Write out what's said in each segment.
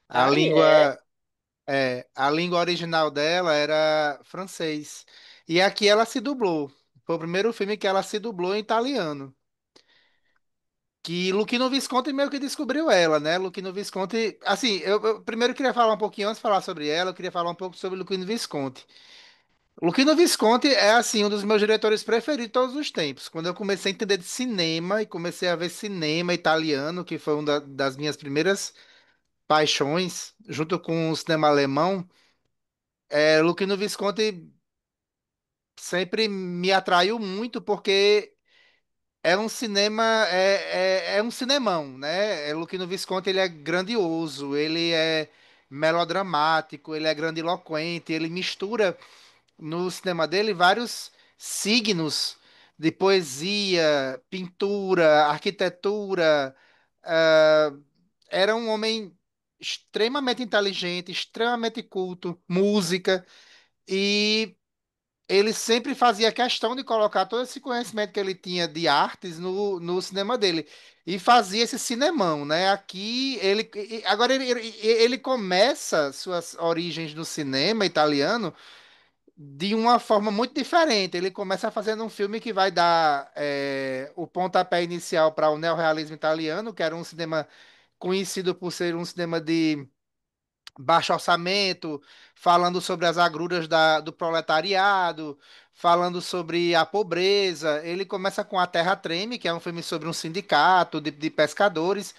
A Ah, é? língua, a língua original dela era francês. E aqui ela se dublou. Foi o primeiro filme que ela se dublou em italiano. Que Luchino Visconti meio que descobriu ela, né? Luchino Visconti, assim, eu primeiro queria falar um pouquinho antes de falar sobre ela, eu queria falar um pouco sobre Luchino Visconti. Luchino Visconti é, assim, um dos meus diretores preferidos de todos os tempos. Quando eu comecei a entender de cinema e comecei a ver cinema italiano, que foi uma das minhas primeiras paixões, junto com o cinema alemão, Luchino Visconti sempre me atraiu muito porque é um cinema, é um cinemão, né? Luchino Visconti, ele é grandioso, ele é melodramático, ele é grandiloquente, ele mistura no cinema dele vários signos de poesia, pintura, arquitetura. ah, Era um homem extremamente inteligente, extremamente culto, música, e ele sempre fazia questão de colocar todo esse conhecimento que ele tinha de artes no cinema dele. E fazia esse cinemão, né? Aqui ele. Agora ele começa suas origens no cinema italiano de uma forma muito diferente. Ele começa fazendo um filme que vai dar o pontapé inicial para o neorrealismo italiano, que era um cinema conhecido por ser um cinema de baixo orçamento, falando sobre as agruras do proletariado, falando sobre a pobreza. Ele começa com A Terra Treme, que é um filme sobre um sindicato de pescadores.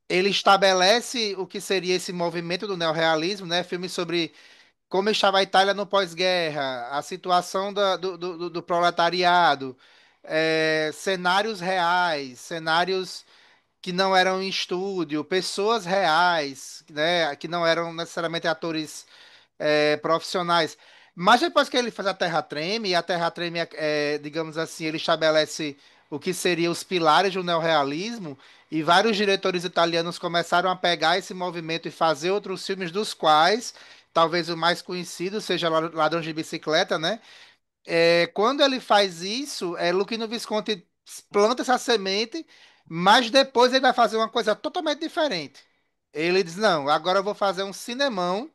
Ele estabelece o que seria esse movimento do neorrealismo, né? Filme sobre como estava a Itália no pós-guerra, a situação do proletariado, cenários reais, cenários que não eram em estúdio, pessoas reais, né, que não eram necessariamente atores profissionais. Mas depois que ele faz a Terra Treme, e a Terra Treme, digamos assim, ele estabelece o que seriam os pilares do neorrealismo, e vários diretores italianos começaram a pegar esse movimento e fazer outros filmes, dos quais talvez o mais conhecido seja Ladrão de Bicicleta, né? Quando ele faz isso, Luchino Visconti planta essa semente, mas depois ele vai fazer uma coisa totalmente diferente. Ele diz: Não, agora eu vou fazer um cinemão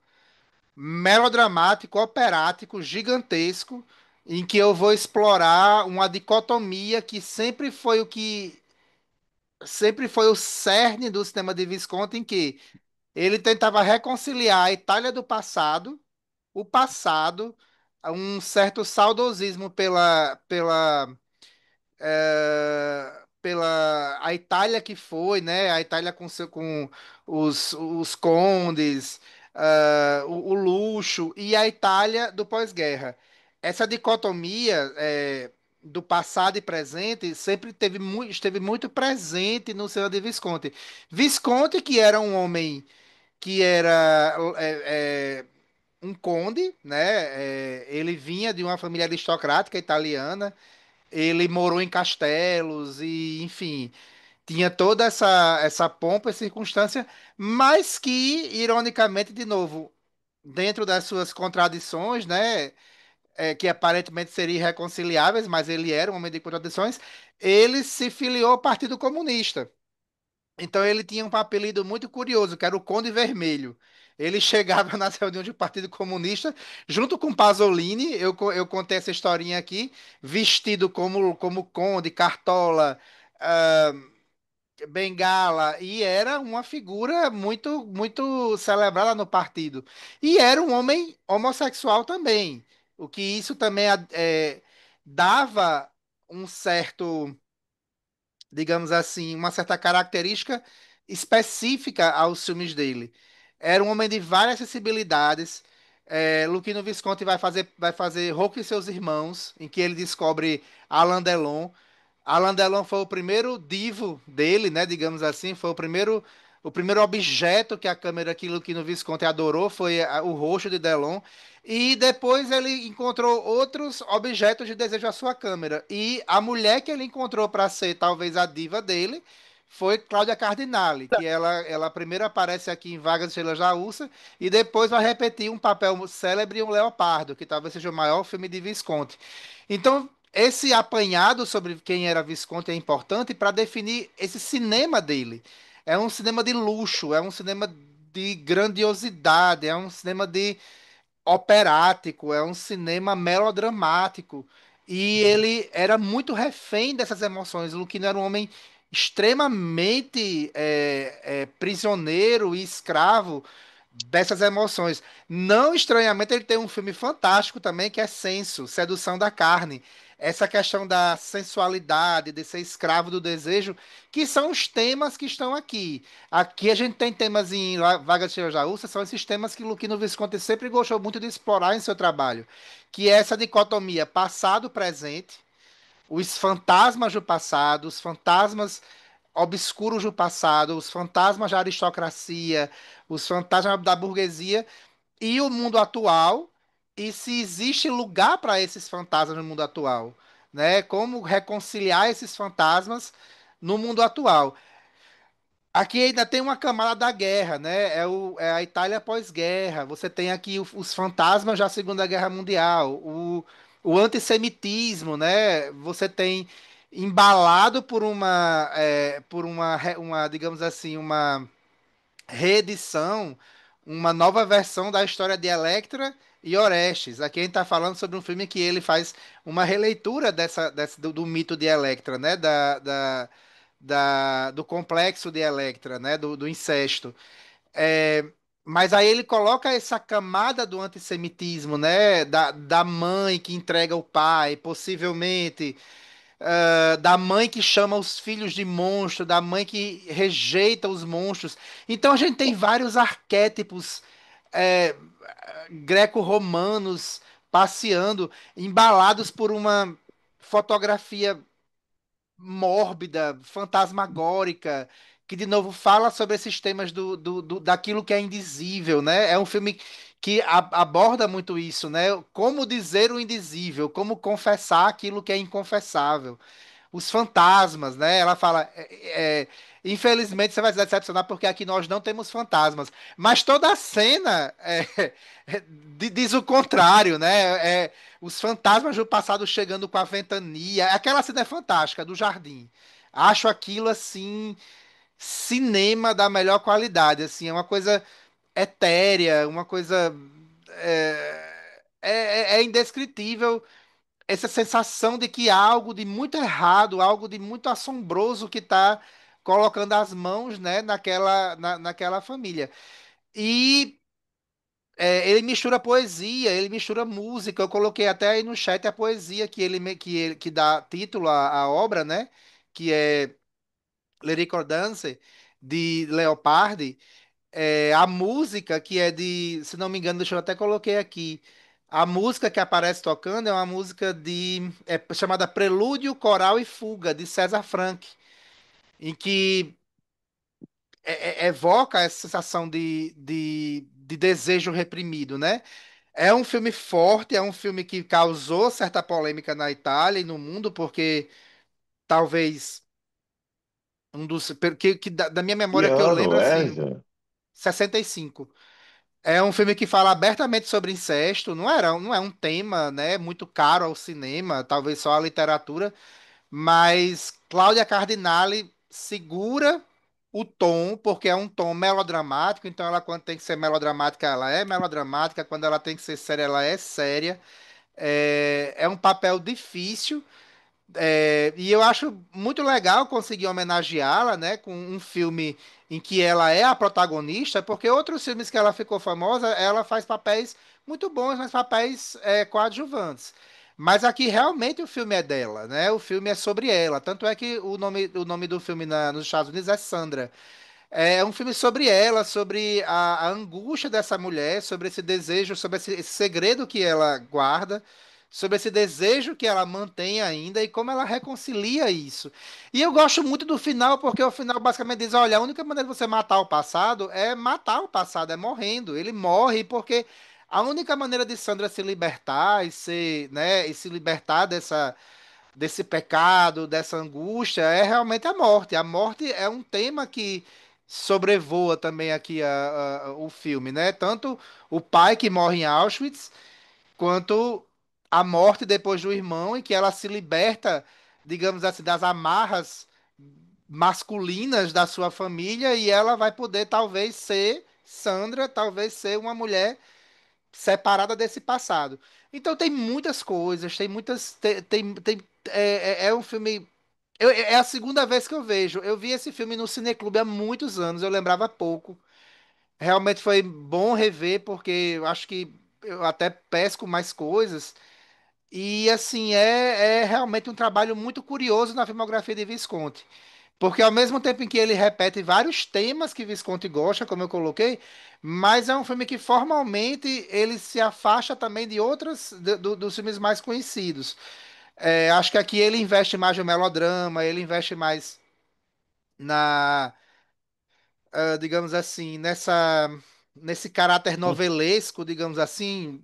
melodramático, operático, gigantesco, em que eu vou explorar uma dicotomia que sempre foi o cerne do cinema de Visconti, em que ele tentava reconciliar a Itália do passado, o passado, um certo saudosismo pela a Itália que foi, né? A Itália com os condes, o luxo, e a Itália do pós-guerra. Essa dicotomia do passado e presente sempre esteve muito presente no cinema de Visconti. Visconti, que era um homem que era um conde, né? Ele vinha de uma família aristocrática italiana, ele morou em castelos e, enfim, tinha toda essa pompa e circunstância, mas que, ironicamente, de novo, dentro das suas contradições, né, que aparentemente seriam irreconciliáveis, mas ele era um homem de contradições, ele se filiou ao Partido Comunista. Então ele tinha um apelido muito curioso, que era o Conde Vermelho. Ele chegava nas reuniões do Partido Comunista, junto com Pasolini, eu contei essa historinha aqui, vestido como conde, cartola, ah, bengala, e era uma figura muito, muito celebrada no partido. E era um homem homossexual também, o que isso também dava um certo, digamos assim, uma certa característica específica aos filmes dele. Era um homem de várias sensibilidades. Luchino Visconti vai fazer Rocco e seus irmãos, em que ele descobre Alain Delon. Alain Delon foi o primeiro divo dele, né, digamos assim, foi o primeiro objeto que a câmera que Luchino Visconti adorou foi o rosto de Delon. E depois ele encontrou outros objetos de desejo à sua câmera. E a mulher que ele encontrou para ser talvez a diva dele foi Cláudia Cardinale, que ela primeiro aparece aqui em Vagas e Estrelas da Ursa e depois vai repetir um papel célebre em Um Leopardo, que talvez seja o maior filme de Visconti. Então, esse apanhado sobre quem era Visconti é importante para definir esse cinema dele. é um cinema de luxo, é um cinema de grandiosidade, é um cinema de operático, é um cinema melodramático. E ele era muito refém dessas emoções. O Luquino era um homem extremamente prisioneiro e escravo dessas emoções. Não estranhamente, ele tem um filme fantástico também, que é Senso, Sedução da Carne. Essa questão da sensualidade, de ser escravo do desejo, que são os temas que estão aqui. Aqui a gente tem temas em Vaga de Jaúça, são esses temas que Luquino Visconti sempre gostou muito de explorar em seu trabalho, que é essa dicotomia passado-presente, os fantasmas do passado, os fantasmas obscuros do passado, os fantasmas da aristocracia, os fantasmas da burguesia e o mundo atual, e se existe lugar para esses fantasmas no mundo atual, né? Como reconciliar esses fantasmas no mundo atual. Aqui ainda tem uma camada da guerra, né? É a Itália pós-guerra. Você tem aqui os fantasmas da Segunda Guerra Mundial, o antissemitismo, né? Você tem embalado por uma, digamos assim, uma reedição, uma nova versão da história de Electra e Orestes. Aqui a gente está falando sobre um filme que ele faz uma releitura do mito de Electra, né? Do complexo de Electra, né? Do incesto. É, mas aí ele coloca essa camada do antissemitismo, né? Da mãe que entrega o pai, possivelmente da mãe que chama os filhos de monstro, da mãe que rejeita os monstros. Então a gente tem vários arquétipos é, greco-romanos passeando, embalados por uma fotografia mórbida, fantasmagórica, que de novo fala sobre esses temas daquilo que é indizível, né? É um filme que aborda muito isso, né? Como dizer o indizível, como confessar aquilo que é inconfessável, os fantasmas, né? Ela fala, infelizmente você vai se decepcionar porque aqui nós não temos fantasmas, mas toda a cena diz o contrário, né? Os fantasmas do passado chegando com a ventania, aquela cena é fantástica do jardim. Acho aquilo assim cinema da melhor qualidade, assim, é uma coisa etérea, uma coisa é indescritível essa sensação de que há algo de muito errado, algo de muito assombroso que está colocando as mãos, né, naquela família. E ele mistura poesia, ele mistura música. Eu coloquei até aí no chat a poesia que dá título à obra, né? Que é Lyrical Dance, de Leopardi. A música que é de, se não me engano, deixa eu até coloquei aqui. A música que aparece tocando é uma música chamada Prelúdio, Coral e Fuga, de César Franck, em que evoca essa sensação de desejo reprimido, né? É um filme forte, é um filme que causou certa polêmica na Itália e no mundo, porque talvez um dos. Da minha Que memória que eu lembro, ano é, assim, Jean? 65. É um filme que fala abertamente sobre incesto, não é um tema, né, muito caro ao cinema, talvez só à literatura, mas Cláudia Cardinale segura o tom, porque é um tom melodramático, então ela quando tem que ser melodramática, ela é melodramática, quando ela tem que ser séria, ela é séria. É um papel difícil, e eu acho muito legal conseguir homenageá-la, né, com um filme em que ela é a protagonista, porque outros filmes que ela ficou famosa, ela faz papéis muito bons, mas papéis coadjuvantes. Mas aqui realmente o filme é dela, né? O filme é sobre ela. Tanto é que o nome do filme nos Estados Unidos é Sandra. É um filme sobre ela, sobre a angústia dessa mulher, sobre esse desejo, sobre esse segredo que ela guarda, sobre esse desejo que ela mantém ainda e como ela reconcilia isso. E eu gosto muito do final, porque o final basicamente diz: olha, a única maneira de você matar o passado é matar o passado, é morrendo. Ele morre porque a única maneira de Sandra se libertar e né, e se libertar desse pecado, dessa angústia, é realmente a morte. A morte é um tema que sobrevoa também aqui o filme, né? Tanto o pai que morre em Auschwitz, quanto a morte depois do irmão, em que ela se liberta, digamos assim, das amarras masculinas da sua família e ela vai poder talvez ser Sandra, talvez ser uma mulher separada desse passado. Então tem muitas coisas, tem muitas, é um filme. É a segunda vez que eu vejo. Eu vi esse filme no Cineclube há muitos anos, eu lembrava pouco. Realmente foi bom rever, porque eu acho que eu até pesco mais coisas. E assim, é realmente um trabalho muito curioso na filmografia de Visconti. Porque ao mesmo tempo em que ele repete vários temas que Visconti gosta, como eu coloquei, mas é um filme que formalmente ele se afasta também de outros dos filmes mais conhecidos. Acho que aqui ele investe mais no melodrama, ele investe mais na, digamos assim, nesse caráter novelesco, digamos assim.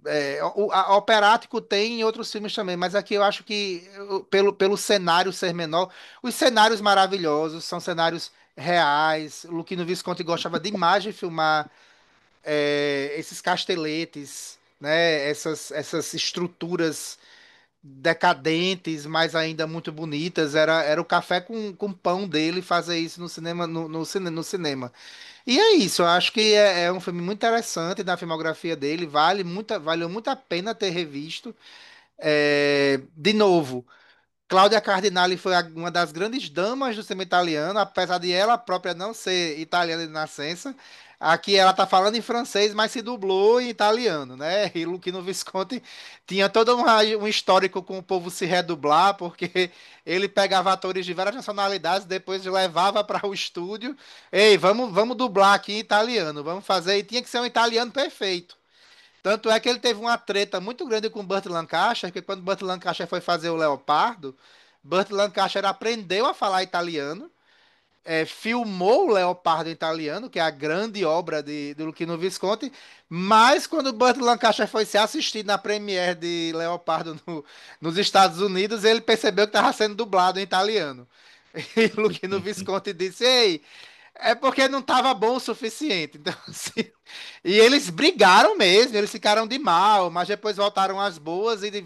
Operático tem em outros filmes também, mas aqui eu acho que pelo cenário ser menor, os cenários maravilhosos são cenários reais. O Luchino Visconti gostava demais de filmar esses casteletes, né? Essas estruturas decadentes, mas ainda muito bonitas. Era o café com pão dele fazer isso no cinema, no cinema. E é isso, eu acho que é um filme muito interessante na filmografia dele, valeu muito a pena ter revisto. De novo, Cláudia Cardinale foi uma das grandes damas do cinema italiano, apesar de ela própria não ser italiana de nascença. Aqui ela tá falando em francês, mas se dublou em italiano, né? E Luchino Visconti tinha todo um histórico com o povo se redublar, porque ele pegava atores de várias nacionalidades, depois levava para o estúdio. Ei, vamos dublar aqui em italiano, vamos fazer. E tinha que ser um italiano perfeito. Tanto é que ele teve uma treta muito grande com o Burt Lancaster, que quando o Burt Lancaster foi fazer o Leopardo, Burt Lancaster aprendeu a falar italiano, filmou o Leopardo em italiano, que é a grande obra de Luchino Visconti, mas quando o Burt Lancaster foi se assistir na premiere de Leopardo nos Estados Unidos, ele percebeu que estava sendo dublado em italiano. E Luchino Visconti disse: Ei, é porque não estava bom o suficiente. Então, assim, e eles brigaram mesmo, eles ficaram de mal, mas depois voltaram às boas e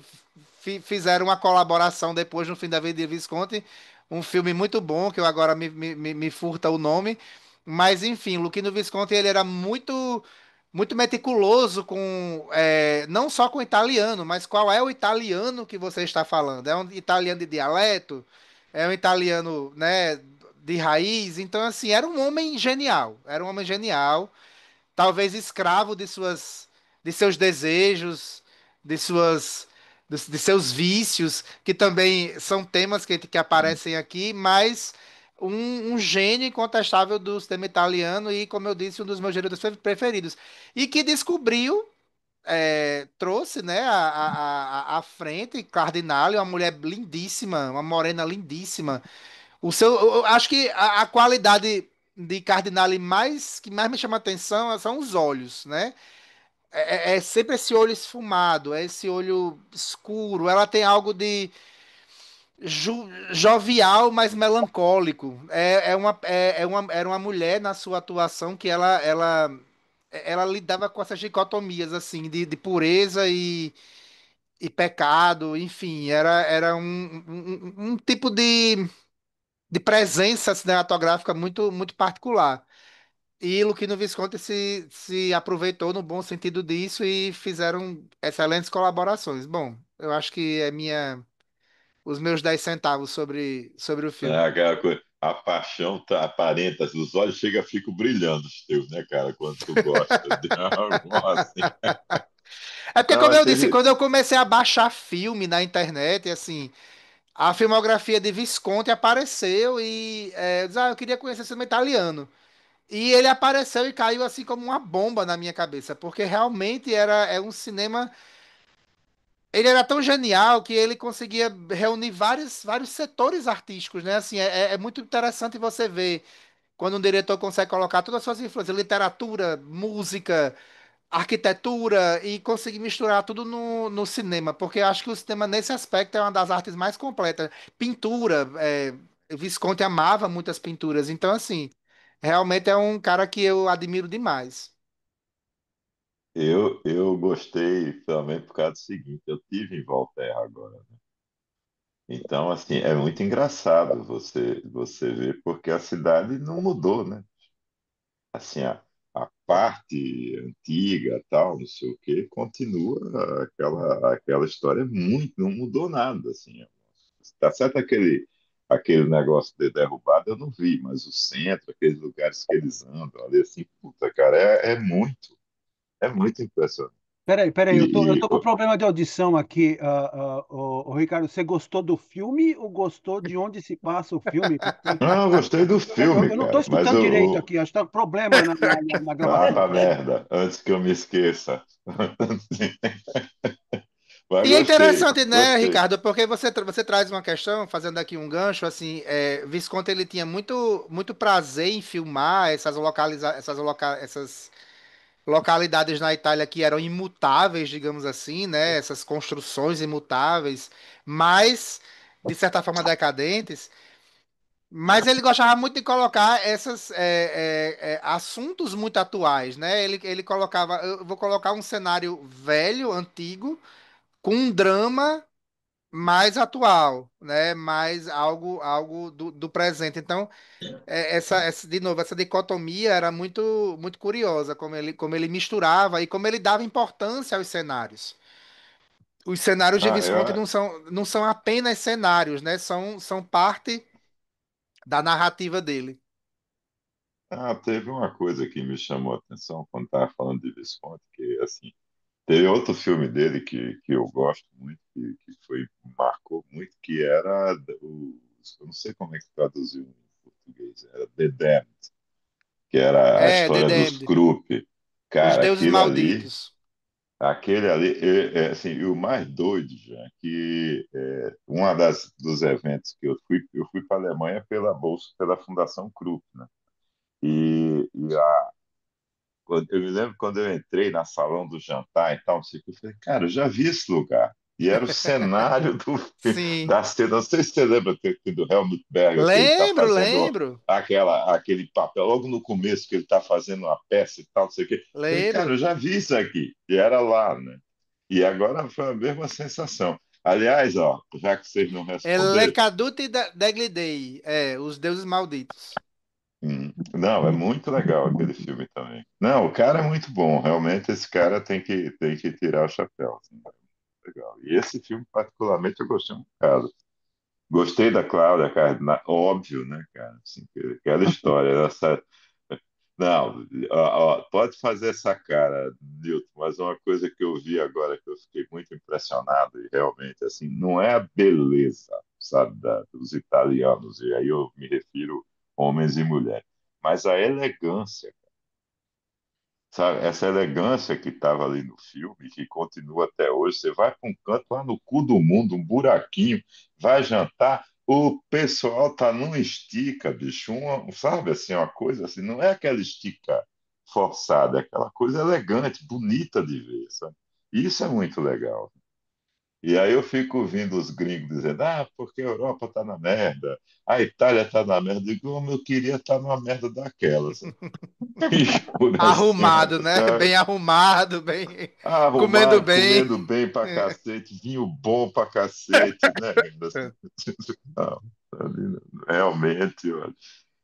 fizeram uma colaboração depois no fim da vida de Visconti, um filme muito bom, que eu agora me furta o nome. Mas enfim, Luchino Visconti ele era muito meticuloso com não só com o italiano, mas qual é o italiano que você está falando? É um italiano de dialeto? É um italiano, né, de raiz? Então, assim, era um homem genial. Era um homem genial, talvez escravo de seus desejos, de de seus vícios, que também são temas que aparecem aqui, mas um gênio incontestável do cinema italiano e, como eu disse, um dos meus diretores preferidos. E que descobriu, trouxe, né, à frente Cardinale, uma mulher lindíssima, uma morena lindíssima. Eu acho que a qualidade de Cardinale que mais me chama atenção são os olhos, né? É sempre esse olho esfumado, é esse olho escuro. Ela tem algo de jovial, mas melancólico. Era uma mulher na sua atuação que ela lidava com essas dicotomias, assim, de pureza e pecado, enfim. Era um tipo de presença cinematográfica muito particular. E Luchino Visconti se aproveitou no bom sentido disso e fizeram excelentes colaborações. Bom, eu acho que os meus 10 centavos sobre o É filme. aquela coisa, a paixão tá, aparenta, os olhos chega, ficam brilhando os teus, né, cara, quando tu gosta de algo assim. É porque, como Não, eu disse, teve, quando eu comecei a baixar filme na internet, assim, a filmografia de Visconti apareceu e eu disse, eu queria conhecer cinema italiano. E ele apareceu e caiu assim como uma bomba na minha cabeça, porque realmente é um cinema. Ele era tão genial que ele conseguia reunir vários setores artísticos, né? Assim, é muito interessante você ver quando um diretor consegue colocar todas as suas influências, literatura, música, arquitetura, e conseguir misturar tudo no cinema, porque eu acho que o cinema, nesse aspecto, é uma das artes mais completas. Pintura, Visconti amava muitas pinturas, então, assim, realmente é um cara que eu admiro demais. eu gostei também por causa do seguinte, eu tive em Voltaire agora. Então, assim, é muito engraçado você ver, porque a cidade não mudou, né? Assim, a parte antiga, tal, não sei o quê, continua aquela história muito, não mudou nada, assim. Tá certo aquele negócio de derrubado, eu não vi, mas o centro, aqueles lugares que eles andam ali, assim, puta, cara, é muito impressionante. Peraí, eu E, tô com problema de audição aqui. Ricardo, você gostou do filme ou gostou de onde se passa o filme? Porque não, eu gostei do filme, eu não estou cara, mas escutando direito aqui, acho que tá com problema na ah, gravação. tá merda, antes que eu me esqueça. Mas E é gostei, interessante, né, gostei. Ricardo, porque você traz uma questão, fazendo aqui um gancho, assim, Visconti ele tinha muito prazer em filmar essas localidades na Itália que eram imutáveis, digamos assim, né, essas construções imutáveis, mas de certa forma decadentes. Mas ele gostava muito de colocar assuntos muito atuais, né? Ele colocava, eu vou colocar um cenário velho, antigo, com um drama mais atual, né? Mais algo do presente. Então, de novo, essa dicotomia era muito curiosa, como ele misturava e como ele dava importância aos cenários. Os cenários de Ah, Visconti não são apenas cenários, né? São parte da narrativa dele. teve uma coisa que me chamou a atenção quando estava falando de Visconti, que assim, teve outro filme dele que eu gosto muito, marcou muito, que era eu não sei como é que traduziu em português, era The Damned, que era a The história dos Damned, Krupp. Os Cara, Deuses Malditos. aquele ali, assim, e o mais doido, já, que uma dos eventos que eu fui para a Alemanha pela bolsa, pela Fundação Krupp, né? Eu me lembro quando eu entrei na salão do jantar e tal, não sei o que, eu falei, cara, eu já vi esse lugar. E era o cenário Sim. da cena. Não sei se você lembra do Helmut Berger, que ele está Lembro, fazendo lembro, aquele papel, logo no começo, que ele está fazendo uma peça e tal, não sei o quê. Eu falei, cara, lembro. eu já vi isso aqui. E era lá, né? E agora foi a mesma sensação. Aliás, ó, já que vocês não responderam, Degli Dei. Os Deuses Malditos. Não, é muito legal aquele filme também. Não, o cara é muito bom. Realmente, esse cara tem que tirar o chapéu. Assim, é legal. E esse filme, particularmente, eu gostei um bocado. Gostei da Cláudia, cara, óbvio, né, cara? Assim, aquela história. Não, pode fazer essa cara, Nilton, mas uma coisa que eu vi agora que eu fiquei muito impressionado, e realmente, assim, não é a beleza, sabe, dos italianos, e aí eu me refiro homens e mulheres, mas a elegância, sabe? Essa elegância que estava ali no filme, que continua até hoje. Você vai para um canto lá no cu do mundo, um buraquinho, vai jantar, o pessoal tá num estica, bicho, sabe assim, uma coisa assim, não é aquela estica forçada, é aquela coisa elegante, bonita de ver, sabe? Isso é muito legal. E aí eu fico ouvindo os gringos dizendo, porque a Europa tá na merda, a Itália tá na merda. Eu digo, como eu queria estar numa merda daquelas. Juro assim, Arrumado, né? sabe? Bem arrumado, bem. Comendo Arrumado, bem. comendo bem pra cacete, vinho bom pra cacete, né? Assim, não, realmente, olha.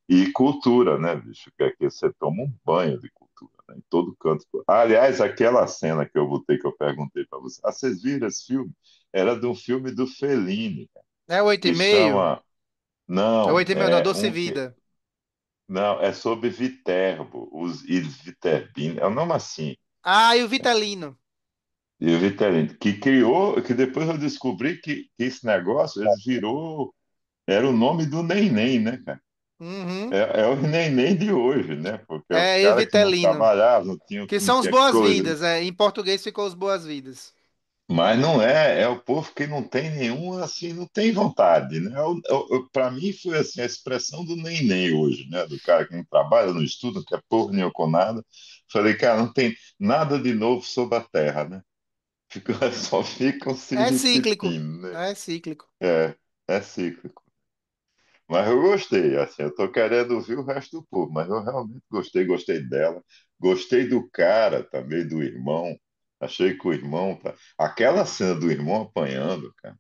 E cultura, né, bicho? Que aqui você toma um banho de cultura, né? Em todo canto. Aliás, aquela cena que eu botei, que eu perguntei pra você, vocês viram esse filme? Era de um filme do Fellini, cara, É oito e que meio? chama. É Não, 8,5, não, é Doce um que. Vida. Não, é sobre Viterbo, os Il Viterbini. É um nome assim. E o Vitalino. E o Vitalino, que criou, que depois eu descobri que esse negócio ele virou, era o nome do neném, né, cara? Uhum. É o neném de hoje, né? Porque é os E o caras que não Vitalino. trabalhavam, Que não são os tinha coisa. boas-vidas. Em português ficou os boas-vidas. Mas não é, é o povo que não tem nenhum, assim, não tem vontade, né? Para mim foi assim, a expressão do neném hoje, né? Do cara que não trabalha, não estuda, não quer porra nenhuma com nada. Falei, cara, não tem nada de novo sobre a terra, né? Só ficam se É cíclico. repetindo, né? É cíclico. É, é cíclico. Mas eu gostei, assim, eu tô querendo ouvir o resto do povo, mas eu realmente gostei, gostei dela. Gostei do cara também, do irmão. Achei que o irmão. Aquela cena do irmão apanhando, cara.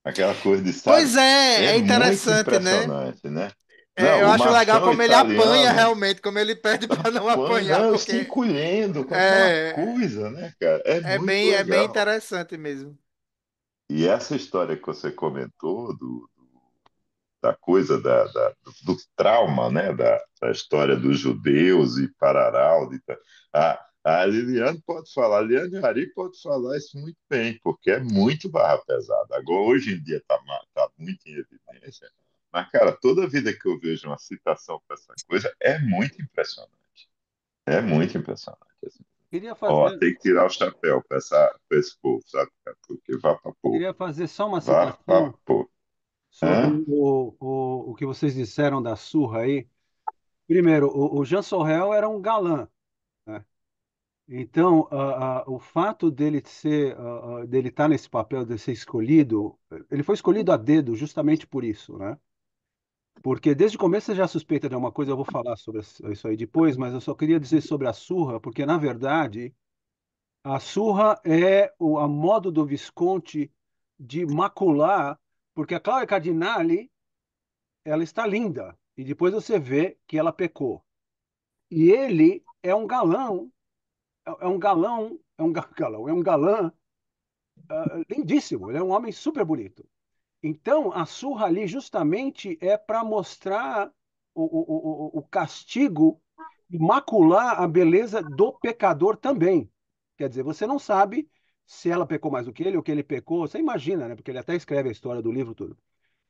Aquela coisa de, sabe? Pois é, É é muito interessante, né? impressionante, né? É, Não, eu o acho legal machão como ele apanha italiano, realmente, como ele pede para não põe, apanhar, não, se porque encolhendo com aquela é, coisa, né, cara? É muito é bem legal. interessante mesmo. E essa história que você comentou da coisa do trauma, né, da história dos judeus e Pararau, a Liliane pode falar, a Liliane Ari pode falar isso muito bem, porque é muito barra pesada. Agora, hoje em dia está muito em evidência, mas, cara, toda vida que eu vejo uma citação para essa coisa, é muito impressionante. É muito impressionante. Assim. Queria Ó, fazer, tem que tirar o chapéu para esse povo, sabe, cara? Porque vá para povo. queria fazer só uma Vá para citação povo. sobre Hã? o que vocês disseram da surra aí. Primeiro, o Jean Sorrel era um galã, né? Então, o fato dele ser, dele estar nesse papel de ser escolhido, ele foi escolhido a dedo justamente por isso, né? Porque desde o começo você já suspeita de uma coisa, eu vou falar sobre isso aí depois, mas eu só queria dizer sobre a surra, porque na verdade a surra é a modo do Visconti de macular, porque a Cláudia Cardinale, ela está linda, e depois você vê que ela pecou. E ele é um galão, é um galão, galão, é um galã lindíssimo, ele é um homem super bonito. Então, a surra ali justamente é para mostrar o castigo e macular a beleza do pecador também. Quer dizer, você não sabe se ela pecou mais do que ele ou que ele pecou, você imagina, né? Porque ele até escreve a história do livro tudo.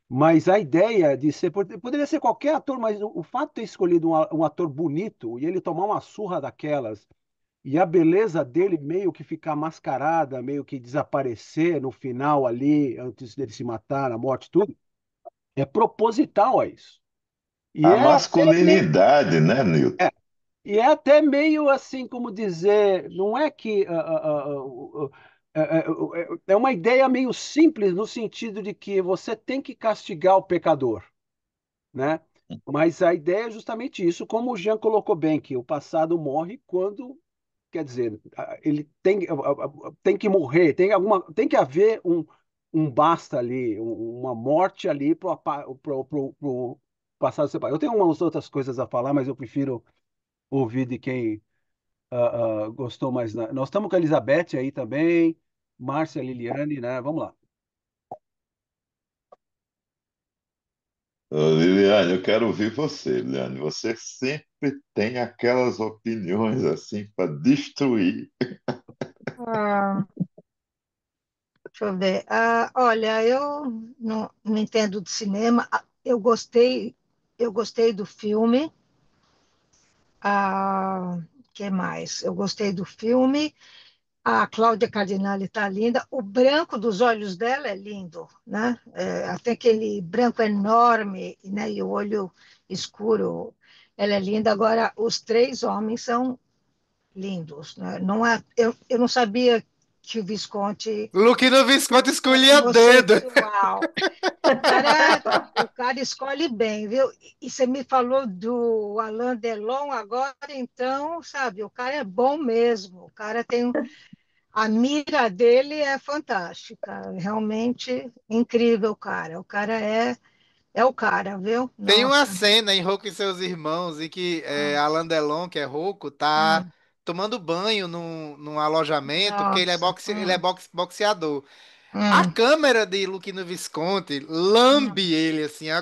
Mas a ideia de ser, poderia ser qualquer ator, mas o fato de ter escolhido um ator bonito e ele tomar uma surra daquelas e a beleza dele meio que ficar mascarada, meio que desaparecer no final ali, antes dele se matar, na morte, tudo, é proposital a isso. E A é até meio, masculinidade, né, Nilton? e é até meio assim, como dizer, não é que é uma ideia meio simples no sentido de que você tem que castigar o pecador, né? Mas a ideia é justamente isso, como o Jean colocou bem, que o passado morre quando, quer dizer, ele tem que morrer, tem que haver um basta ali, uma morte ali para o passado separado. Eu tenho umas outras coisas a falar, mas eu prefiro ouvir de quem gostou mais. Nós estamos com a Elizabeth aí também, Márcia, Liliane, né? Vamos lá. Ô, Liliane, eu quero ouvir você, Liliane. Você sempre tem aquelas opiniões assim para destruir. Ah, deixa eu ver. Olha, eu não entendo de cinema. Eu gostei do filme. Que mais? Eu gostei do filme. A Cláudia Cardinale está linda. O branco dos olhos dela é lindo, né? Até aquele branco enorme, né? E o olho escuro. Ela é linda. Agora, os três homens são lindos, né? Não é, eu não sabia que o Visconti Luquino Visconti era escolhia dedo. homossexual. O cara escolhe bem, viu? E você me falou do Alain Delon agora, então, sabe, o cara é bom mesmo. O cara tem a mira dele é fantástica, realmente incrível, cara. O cara é o cara, viu? Tem uma Nossa. cena em Rouco e seus irmãos em que Hum, Alain Delon, que é rouco, tá hum, tomando banho num alojamento, porque nossa. ele é boxeador. A Hum, câmera de Luquino Visconti hum. lambe ele, assim, é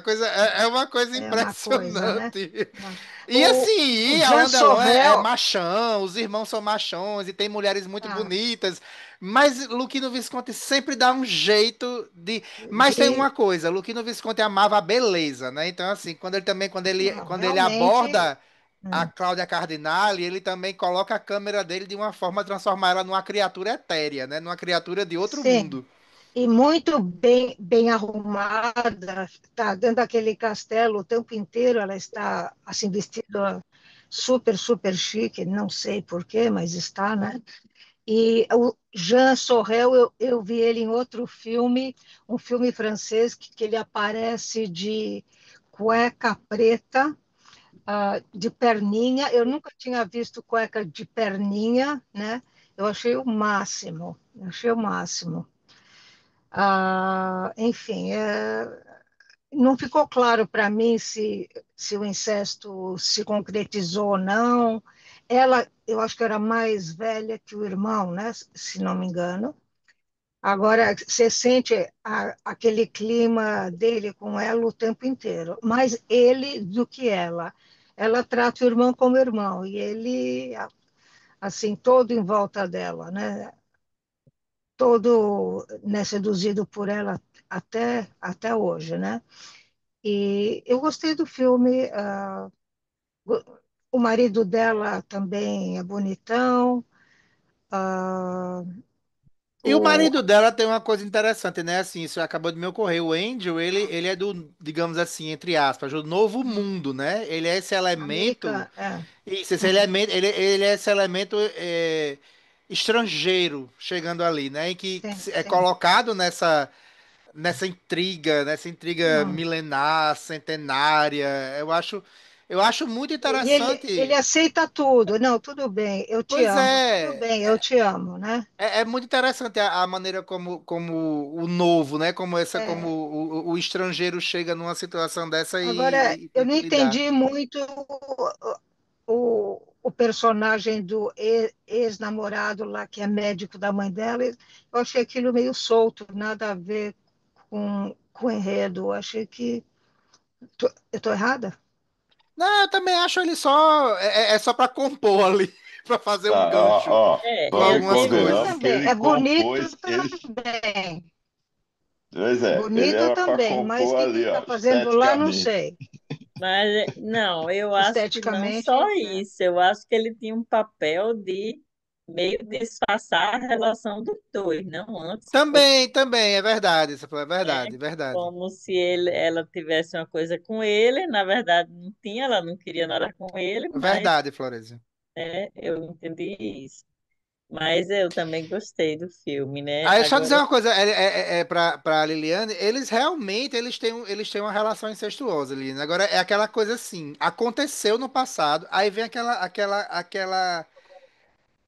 uma coisa É uma coisa, né? impressionante. É. E assim, O e Jean Alain Delon é Sorrel. machão, os irmãos são machões e tem mulheres muito Ah, bonitas, mas Luquino Visconti sempre dá um jeito de. Mas tem uma de, coisa, Luquino Visconti amava a beleza, né? Então, assim, não, quando ele realmente. aborda a hum, Cláudia Cardinale, ele também coloca a câmera dele de uma forma a transformar ela numa criatura etérea, né? Numa criatura de outro sim, mundo. e muito bem arrumada, está dentro daquele castelo o tempo inteiro, ela está assim vestida super chique, não sei por quê, mas está, né? E o Jean Sorrel, eu vi ele em outro filme, um filme francês, que ele aparece de cueca preta, de perninha. Eu nunca tinha visto cueca de perninha, né? Eu achei o máximo, eu achei o máximo. Enfim, não ficou claro para mim se o incesto se concretizou ou não. Ela, eu acho que era mais velha que o irmão, né? Se não me engano. Agora, você sente aquele clima dele com ela o tempo inteiro, mais ele do que ela. Ela trata o irmão como irmão e ele, assim, todo em volta dela, né? Todo, né, seduzido por ela até hoje, né? E eu gostei do filme. O marido dela também é bonitão. ah, E o o, marido dela tem uma coisa interessante, né? Assim, isso acabou de me ocorrer. O Angel, ele é do, digamos assim, entre aspas, do novo mundo, né? Ele é esse elemento. América, é. Isso, esse Hum, elemento, ele é esse elemento estrangeiro chegando ali, né? E que sim, é sim. colocado nessa intriga Hum. milenar, centenária. Eu acho muito E ele interessante. aceita tudo. Não, tudo bem, eu te Pois amo. Tudo é, bem, eu te amo, né? é muito interessante a maneira como o novo, né? Como É, o estrangeiro chega numa situação dessa agora, e eu tem não que lidar. entendi muito o personagem do ex-namorado lá, que é médico da mãe dela. Eu achei aquilo meio solto, nada a ver com o enredo. Eu achei que. Eu estou errada? Não, eu também acho ele só é só para compor ali, para fazer um Tá, ó, gancho ó, com vamos e É É, algumas bonito convenhamos coisas. que também. ele É bonito compôs, ele, também. pois é, ele Bonito era para também. Mas o compor que ali, ele está ó, fazendo lá, não esteticamente. sei. Mas não, eu acho que não só Esteticamente, é. isso, eu acho que ele tinha um papel de meio disfarçar a relação dos dois, não antes, Também, é verdade, isso é né? verdade, verdade. Como se ela tivesse uma coisa com ele, na verdade não tinha, ela não queria nada com ele, mas Verdade, Floresio. eu entendi isso. Mas eu também gostei do filme, né? Aí só dizer Agora, uma coisa, pra Liliane, eles realmente eles têm uma relação incestuosa, Liliane. Agora é aquela coisa assim, aconteceu no passado, aí vem aquela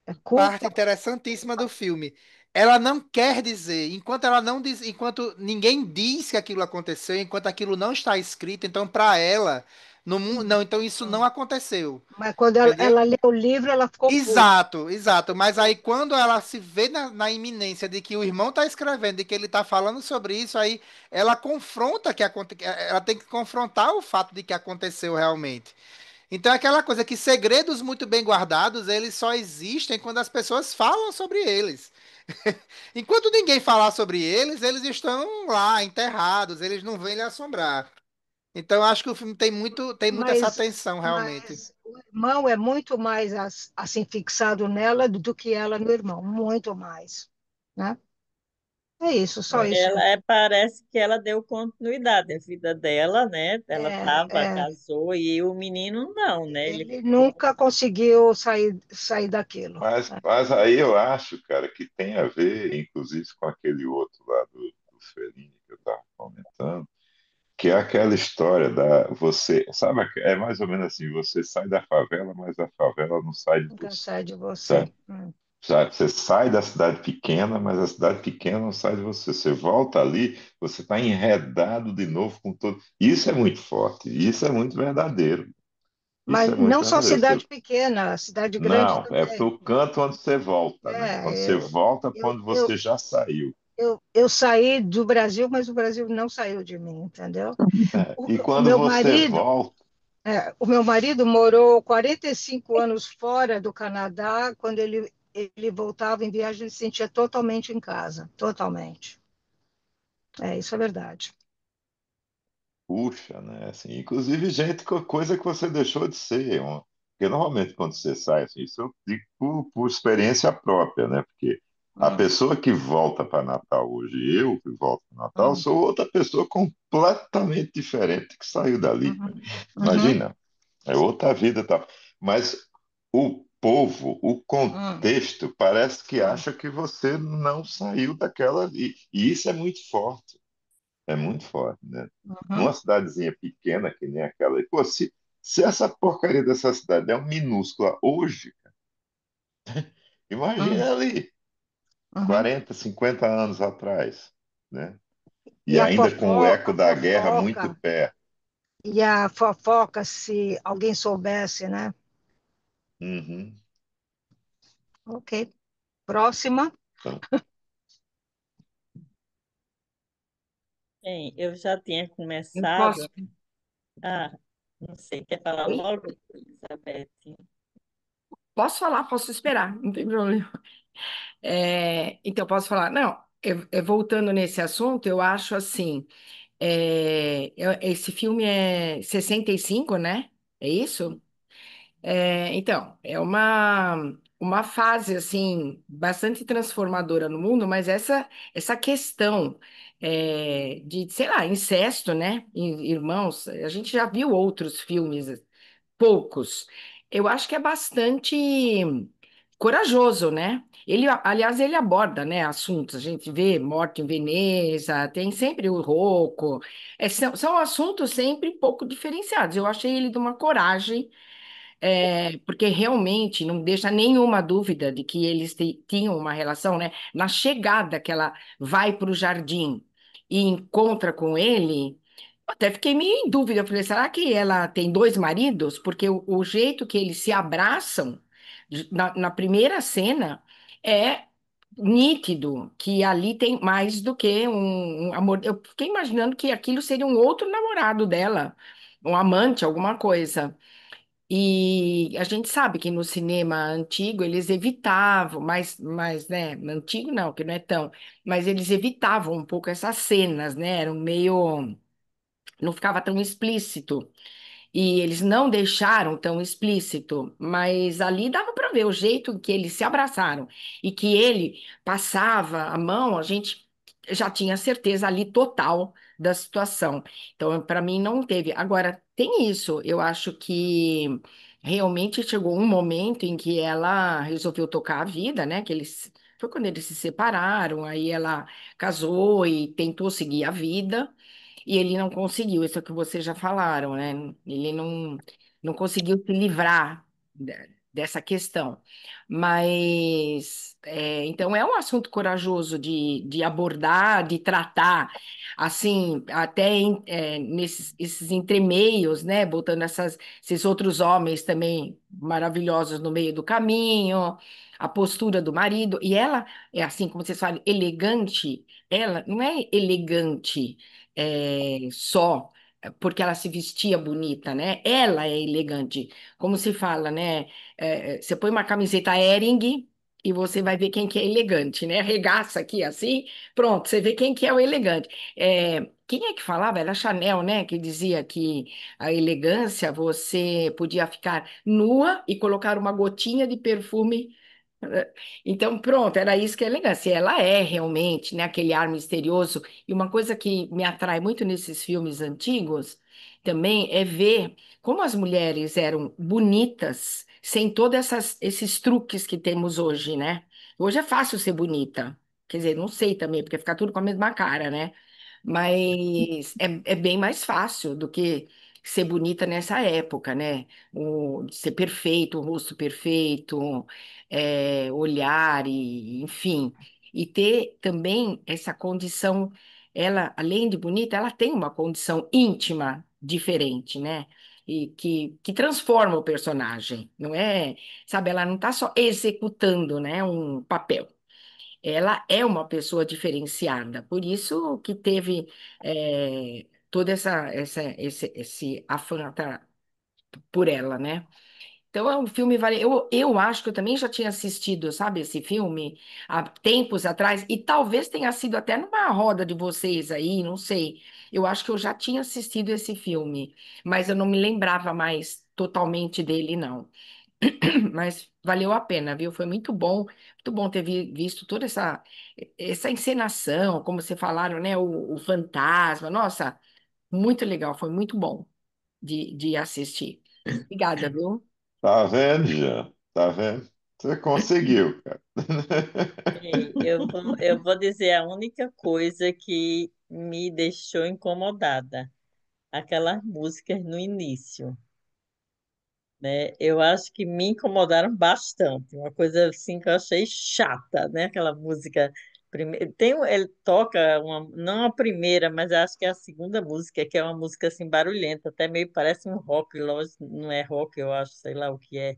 É parte culpa. interessantíssima do filme. Ela não quer dizer, enquanto ela não diz, enquanto ninguém diz que aquilo aconteceu, enquanto aquilo não está escrito, então para ela, no mundo, Hum, não, então isso não hum. aconteceu. Mas quando Entendeu? ela leu o livro, ela ficou puta. Exato, exato. Mas aí quando ela se vê na iminência de que o irmão está escrevendo, de que ele está falando sobre isso, aí ela confronta ela tem que confrontar o fato de que aconteceu realmente. Então é aquela coisa que segredos muito bem guardados, eles só existem quando as pessoas falam sobre eles. Enquanto ninguém falar sobre eles, eles estão lá enterrados, eles não vêm lhe assombrar. Então eu acho que o filme tem muito essa Mas, atenção realmente. mas o irmão é muito mais assim fixado nela do que ela no irmão, muito mais, né? É isso, só É, isso que eu. parece que ela deu continuidade à vida dela, né? Ela É, casou, e o menino não, né? Ele ele ficou. nunca conseguiu sair daquilo. mas aí eu acho, cara, que tem a ver, inclusive, com aquele outro lá do Fellini que eu estava comentando, que é aquela história da você, sabe, é mais ou menos assim, você sai da favela, mas a favela não sai de Nunca você, sai de você. sabe? Sabe? Você sai da cidade pequena, mas a cidade pequena não sai de você. Você volta ali, você está enredado de novo com todo. Isso é muito forte, isso é muito verdadeiro. Isso Mas é muito não só verdadeiro. cidade pequena, cidade grande Não, é para também. o canto onde você volta, né? Quando É, você volta para eu, onde eu, você já saiu. eu saí do Brasil, mas o Brasil não saiu de mim, entendeu? É, O, e o quando meu você marido, volta, o meu marido morou 45 anos fora do Canadá. Quando ele voltava em viagem, ele se sentia totalmente em casa, totalmente. Isso é verdade. puxa, né? Assim, inclusive, gente, coisa que você deixou de ser. Porque normalmente quando você sai, assim, isso eu digo por experiência própria, né? Porque a Hum, pessoa que volta para Natal hoje, eu que volto para Natal, hum, sou outra pessoa completamente diferente que saiu dali. uhum, uhum, Imagina, é outra vida e tal. Mas o povo, o hum, contexto, parece que hum, acha que você não saiu daquela. E isso é muito forte. É muito forte, né? uhum, Numa cidadezinha pequena, que nem aquela. E, pô, se essa porcaria dessa cidade é um minúscula hoje, hum, imagina ali, uhum. 40, 50 anos atrás. né? E E a ainda com o eco a da guerra muito fofoca, perto. e a fofoca, se alguém soubesse, né? Uhum. Ok. Próxima. Então, Bem, eu já tinha Eu posso, começado. Ah, não sei, quer falar oi? logo, Elizabeth? Posso falar, posso esperar, não tem problema. Então, posso falar? Não, voltando nesse assunto, eu acho assim, esse filme é 65, né? É isso? Então, é uma fase, assim, bastante transformadora no mundo, mas essa questão de, sei lá, incesto, né? Irmãos, a gente já viu outros filmes, poucos. Eu acho que é bastante corajoso, né? Ele, aliás, ele aborda, né, assuntos. A gente vê morte em Veneza, tem sempre o Rocco. São assuntos sempre um pouco diferenciados. Eu achei ele de uma coragem, porque realmente não deixa nenhuma dúvida de que eles tinham uma relação, né? Na chegada que ela vai para o jardim e encontra com ele, até fiquei meio em dúvida. Eu falei, será que ela tem dois maridos? Porque o jeito que eles se abraçam na primeira cena é nítido que ali tem mais do que um amor. Eu fiquei imaginando que aquilo seria um outro namorado dela, um amante, alguma coisa. E a gente sabe que no cinema antigo eles evitavam, mas, né, antigo não, que não é tão, mas eles evitavam um pouco essas cenas, né, eram meio, não ficava tão explícito. E eles não deixaram tão explícito, mas ali dava para ver o jeito que eles se abraçaram e que ele passava a mão, a gente já tinha certeza ali total da situação. Então, para mim, não teve. Agora, tem isso, eu acho que realmente chegou um momento em que ela resolveu tocar a vida, né? Que eles. Foi quando eles se separaram, aí ela casou e tentou seguir a vida. E ele não conseguiu, isso é o que vocês já falaram, né? Ele não conseguiu se livrar dessa questão. Mas, então, é um assunto corajoso de abordar, de tratar, assim, até nesses esses entremeios, né? Botando esses outros homens também maravilhosos no meio do caminho, a postura do marido. E ela é assim, como vocês falam, elegante. Ela não é elegante só porque ela se vestia bonita, né? Ela é elegante. Como se fala, né? Você põe uma camiseta Hering e você vai ver quem que é elegante, né? Regaça aqui assim, pronto, você vê quem que é o elegante. Quem é que falava? Era a Chanel, né? Que dizia que a elegância você podia ficar nua e colocar uma gotinha de perfume. Então, pronto, era isso que é elegância. Ela é realmente, né, aquele ar misterioso. E uma coisa que me atrai muito nesses filmes antigos também é ver como as mulheres eram bonitas sem todos esses truques que temos hoje, né? Hoje é fácil ser bonita. Quer dizer, não sei também, porque fica tudo com a mesma cara, né? Mas é bem mais fácil do que ser bonita nessa época, né? Ser perfeito, o rosto perfeito, olhar, e, enfim. E ter também essa condição, ela, além de bonita, ela tem uma condição íntima diferente, né? E que transforma o personagem, não é? Sabe, ela não está só executando, né, um papel. Ela é uma pessoa diferenciada, por isso que teve toda esse afã por ela, né? Então é um filme eu acho que eu também já tinha assistido, sabe, esse filme há tempos atrás, e talvez tenha sido até numa roda de vocês aí, não sei. Eu acho que eu já tinha assistido esse filme, mas eu não me lembrava mais totalmente dele, não. Mas valeu a pena, viu? Foi muito bom ter visto toda essa encenação, como vocês falaram, né? O fantasma. Nossa, muito legal, foi muito bom de assistir. Obrigada, viu? tá vendo, Jean? Tá vendo? Você conseguiu, cara. Ei, eu vou dizer a única coisa que me deixou incomodada, aquelas músicas no início, né? Eu acho que me incomodaram bastante, uma coisa assim que eu achei chata, né? Aquela música Ele toca uma, não a primeira, mas acho que é a segunda música, que é uma música assim barulhenta, até meio parece um rock, lógico, não é rock, eu acho, sei lá o que é.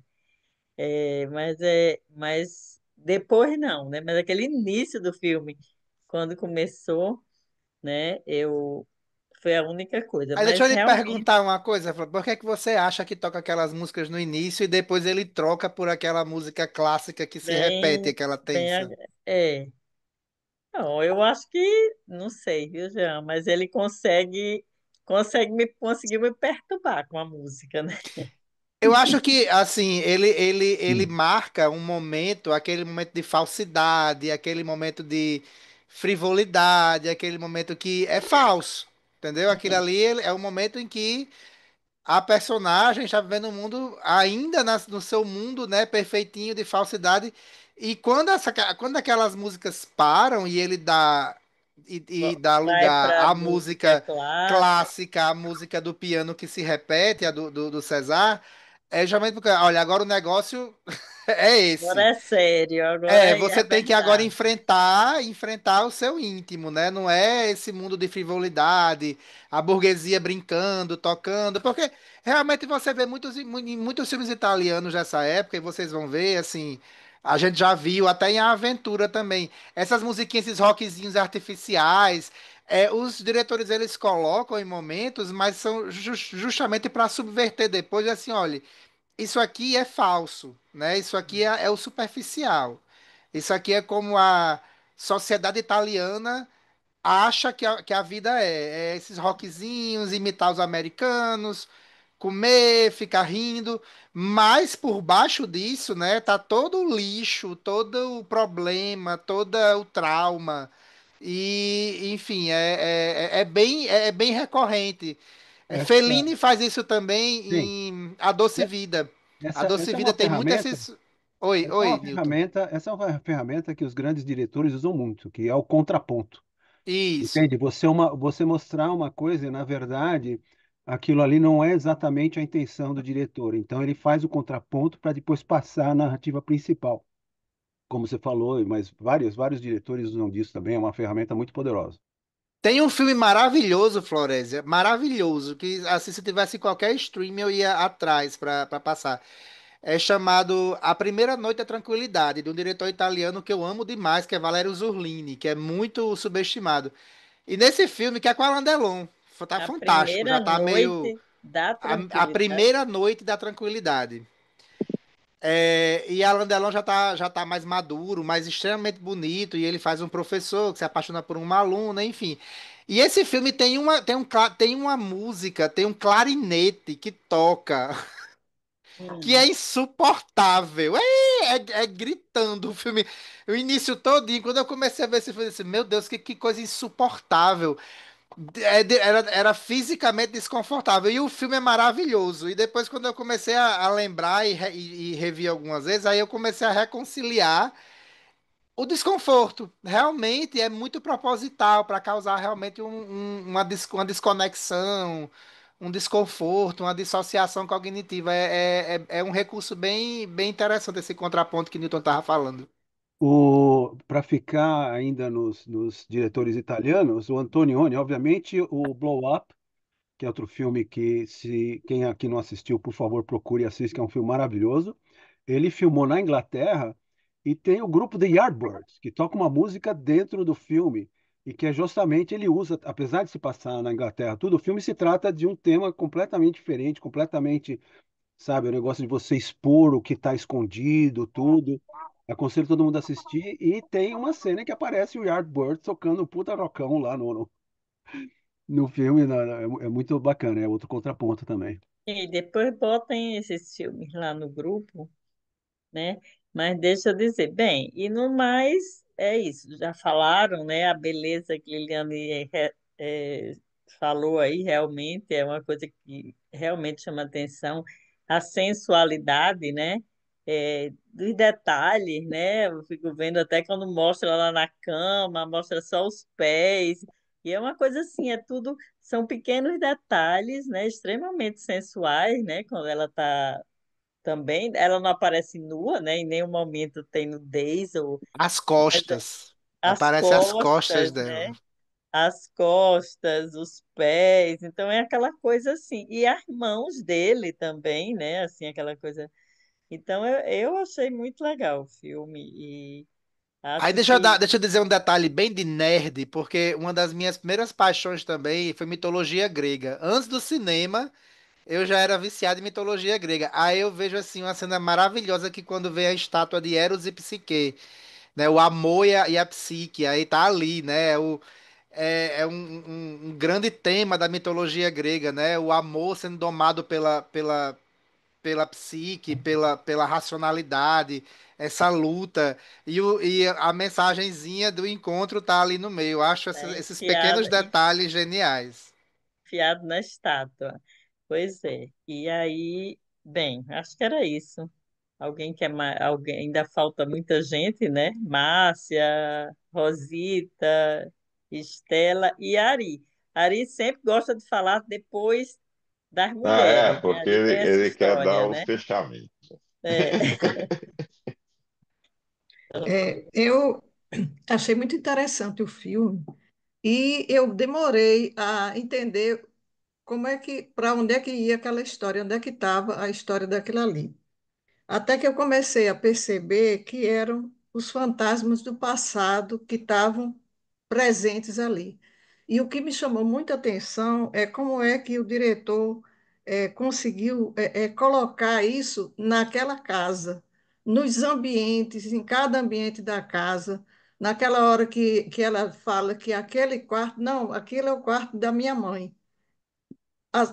Mas depois não, né? Mas aquele início do filme, quando começou, né? Eu foi a única coisa, Aí deixa mas eu lhe realmente perguntar uma coisa, Flávio. Por que é que você acha que toca aquelas músicas no início e depois ele troca por aquela música clássica que se repete, bem, aquela bem, tensa? é. Não, eu acho que, não sei, viu, Jean, mas ele conseguiu me perturbar com a música, né? Eu acho que, assim, ele Sim. marca um momento, aquele momento de falsidade, aquele momento de frivolidade, aquele momento que é falso, entendeu? Aquilo ali é o momento em que a personagem está vivendo um mundo ainda no seu mundo, né, perfeitinho de falsidade. E quando aquelas músicas param e ele dá e dá Vai lugar para a à música música clássica, clássica, a música do piano que se repete, a do César, é justamente porque, olha, agora o negócio é agora esse. é sério, agora É, é você tem que agora verdade. enfrentar o seu íntimo, né? Não é esse mundo de frivolidade, a burguesia brincando, tocando, porque realmente você vê muitos filmes italianos dessa época e vocês vão ver, assim, a gente já viu até em A Aventura também, essas musiquinhas, esses rockzinhos artificiais, os diretores eles colocam em momentos, mas são justamente para subverter depois, assim, olha, isso aqui é falso, né? Isso aqui é o superficial. Isso aqui é como a sociedade italiana acha que a vida é esses rockzinhos, imitar os americanos, comer, ficar rindo, mas por baixo disso, né, tá todo o lixo, todo o problema, todo o trauma. E, enfim, é bem recorrente. Essa, Fellini faz isso também sim. em A Doce É- Vida. A Doce essa é Vida uma tem muito ferramenta. esses. Oi, oi, Newton. Essa é uma ferramenta que os grandes diretores usam muito, que é o contraponto. Isso. Entende? Você mostrar uma coisa e, na verdade, aquilo ali não é exatamente a intenção do diretor. Então, ele faz o contraponto para depois passar a narrativa principal. Como você falou, mas vários diretores usam disso também, é uma ferramenta muito poderosa. Tem um filme maravilhoso, Florésia, maravilhoso, que assim, se tivesse qualquer stream eu ia atrás para passar. É chamado A Primeira Noite da Tranquilidade, de um diretor italiano que eu amo demais, que é Valerio Zurlini, que é muito subestimado. E nesse filme, que é com Alain Delon, tá A fantástico, já primeira tá meio noite da a tranquilidade. primeira noite da tranquilidade. E Alain Delon já tá mais maduro, mais extremamente bonito, e ele faz um professor que se apaixona por uma aluna, enfim. E esse filme tem uma música, tem um clarinete que toca, que é Hum. insuportável. É gritando o filme, o início todinho. Quando eu comecei a ver esse filme, eu disse, meu Deus, que coisa insuportável. Era fisicamente desconfortável. E o filme é maravilhoso. E depois, quando eu comecei a lembrar e revi algumas vezes, aí eu comecei a reconciliar o desconforto. Realmente é muito proposital para causar realmente uma desconexão, um desconforto, uma dissociação cognitiva. É um recurso bem interessante esse contraponto que Newton estava falando. Para ficar ainda nos diretores italianos, o Antonioni, obviamente, o Blow Up, que é outro filme que, se quem aqui não assistiu, por favor, procure e assista, que é um filme maravilhoso. Ele filmou na Inglaterra e tem o grupo The Yardbirds, que toca uma música dentro do filme e que é justamente ele usa, apesar de se passar na Inglaterra, tudo, o filme se trata de um tema completamente diferente, completamente, sabe, o negócio de você expor o que está escondido, tudo. Aconselho todo mundo a assistir e tem uma cena que aparece o Yardbirds tocando um puta rockão lá no filme, é muito bacana, é outro contraponto também. E depois botem esses filmes lá no grupo, né? Mas deixa eu dizer, bem, e no mais é isso, já falaram, né? A beleza que Liliane falou aí realmente é uma coisa que realmente chama atenção, a sensualidade, né? Dos detalhes, né? Eu fico vendo até quando mostra ela na cama, mostra só os pés, e é uma coisa assim, é tudo, são pequenos detalhes, né? Extremamente sensuais, né? Quando ela está também, ela não aparece nua, né? Em nenhum momento tem nudez, ou, As mas costas. as Aparece as costas costas, né? dela. As costas, os pés, então é aquela coisa assim. E as mãos dele também, né? Assim, aquela coisa. Então eu achei muito legal o filme e Aí acho que deixa eu dizer um detalhe bem de nerd, porque uma das minhas primeiras paixões também foi mitologia grega. Antes do cinema, eu já era viciado em mitologia grega. Aí eu vejo assim uma cena maravilhosa que quando vem a estátua de Eros e Psique, né? O amor e a psique, aí tá ali, né? É um grande tema da mitologia grega, né? O amor sendo domado pela psique, pela racionalidade, essa luta. E a mensagenzinha do encontro tá ali no meio. Eu acho é esses pequenos detalhes geniais. enfiado na estátua. Pois é. E aí, bem, acho que era isso. Alguém quer mais? Alguém ainda falta muita gente, né? Márcia, Rosita, Estela e Ari. Ari sempre gosta de falar depois das Ah, mulheres, né? porque Ari tem essa ele quer dar história, o né? fechamento. É. Eu achei muito interessante o filme e eu demorei a entender como é que, para onde é que ia aquela história, onde é que estava a história daquilo ali. Até que eu comecei a perceber que eram os fantasmas do passado que estavam presentes ali. E o que me chamou muita atenção é como é que o diretor conseguiu colocar isso naquela casa, nos ambientes, em cada ambiente da casa, naquela hora que ela fala que aquele quarto, não, aquele é o quarto da minha mãe.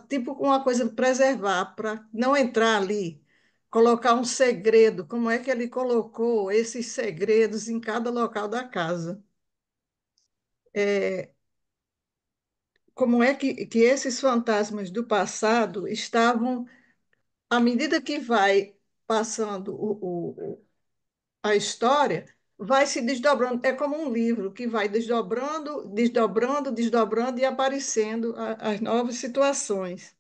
Tipo uma coisa preservar, para não entrar ali, colocar um segredo, como é que ele colocou esses segredos em cada local da casa. É, como é que esses fantasmas do passado estavam, à medida que vai passando a história, vai se desdobrando. É como um livro que vai desdobrando, desdobrando, desdobrando e aparecendo as novas situações.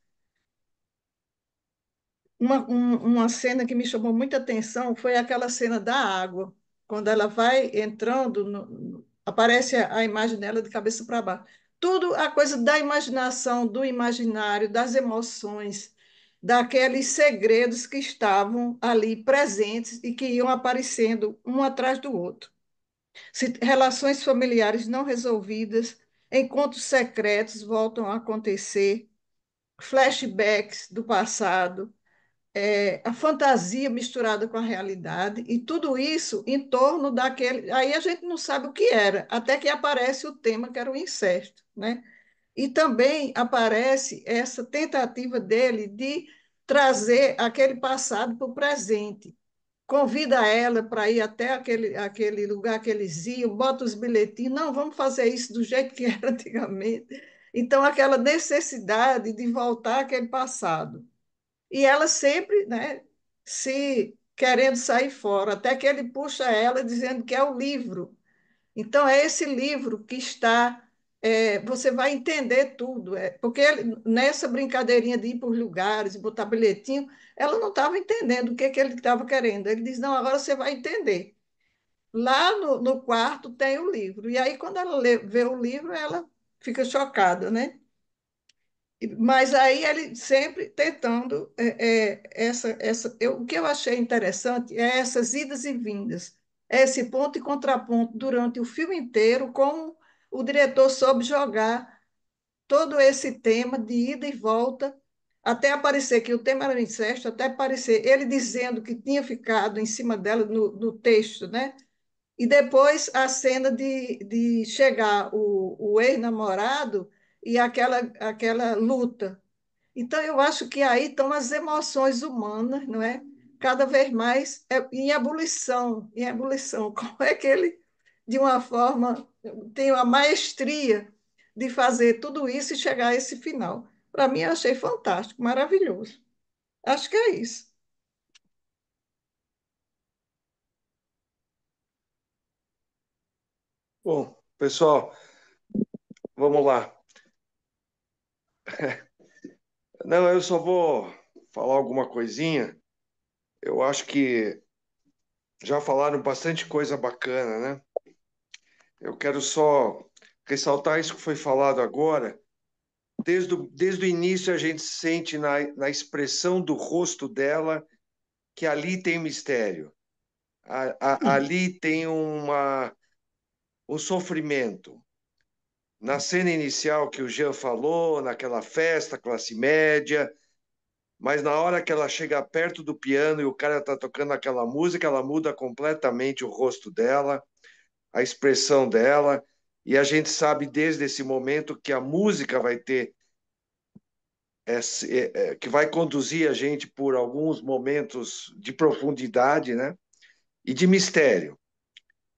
Uma cena que me chamou muita atenção foi aquela cena da água, quando ela vai entrando, aparece a imagem dela de cabeça para baixo. Tudo a coisa da imaginação, do imaginário, das emoções, daqueles segredos que estavam ali presentes e que iam aparecendo um atrás do outro. Relações familiares não resolvidas, encontros secretos voltam a acontecer, flashbacks do passado, a fantasia misturada com a realidade, e tudo isso em torno daquele. Aí a gente não sabe o que era, até que aparece o tema que era o incesto, né? E também aparece essa tentativa dele de trazer aquele passado para o presente. Convida ela para ir até aquele lugar que eles iam, bota os bilhetinhos, não, vamos fazer isso do jeito que era antigamente. Então, aquela necessidade de voltar àquele passado. E ela sempre, né, se querendo sair fora, até que ele puxa ela dizendo que é o livro. Então, é esse livro que está. Você vai entender tudo, porque nessa brincadeirinha de ir por lugares, botar bilhetinho, ela não estava entendendo o que, que ele estava querendo. Ele diz: não, agora você vai entender. Lá no quarto tem o livro. E aí, quando ela vê o livro, ela fica chocada, né? Mas aí ele sempre tentando o que eu achei interessante é essas idas e vindas, esse ponto e contraponto durante o filme inteiro, como o diretor soube jogar todo esse tema de ida e volta, até aparecer que o tema era o incesto, até aparecer ele dizendo que tinha ficado em cima dela no texto, né? E depois a cena de chegar o ex-namorado e aquela luta. Então, eu acho que aí estão as emoções humanas, não é? Cada vez mais em ebulição, em ebulição. Como é que ele, de uma forma, tem a maestria de fazer tudo isso e chegar a esse final? Para mim, eu achei fantástico, maravilhoso. Acho que é isso. Bom, pessoal, vamos lá. Não, eu só vou falar alguma coisinha. Eu acho que já falaram bastante coisa bacana, né? Eu quero só ressaltar isso que foi falado agora. Desde o início, a gente sente na expressão do rosto dela que ali tem mistério, ali tem um sofrimento. Na cena inicial que o Jean falou, naquela festa, classe média, mas na hora que ela chega perto do piano e o cara está tocando aquela música, ela muda completamente o rosto dela, a expressão dela, e a gente sabe desde esse momento que a música vai ter, que vai conduzir a gente por alguns momentos de profundidade, né? E de mistério.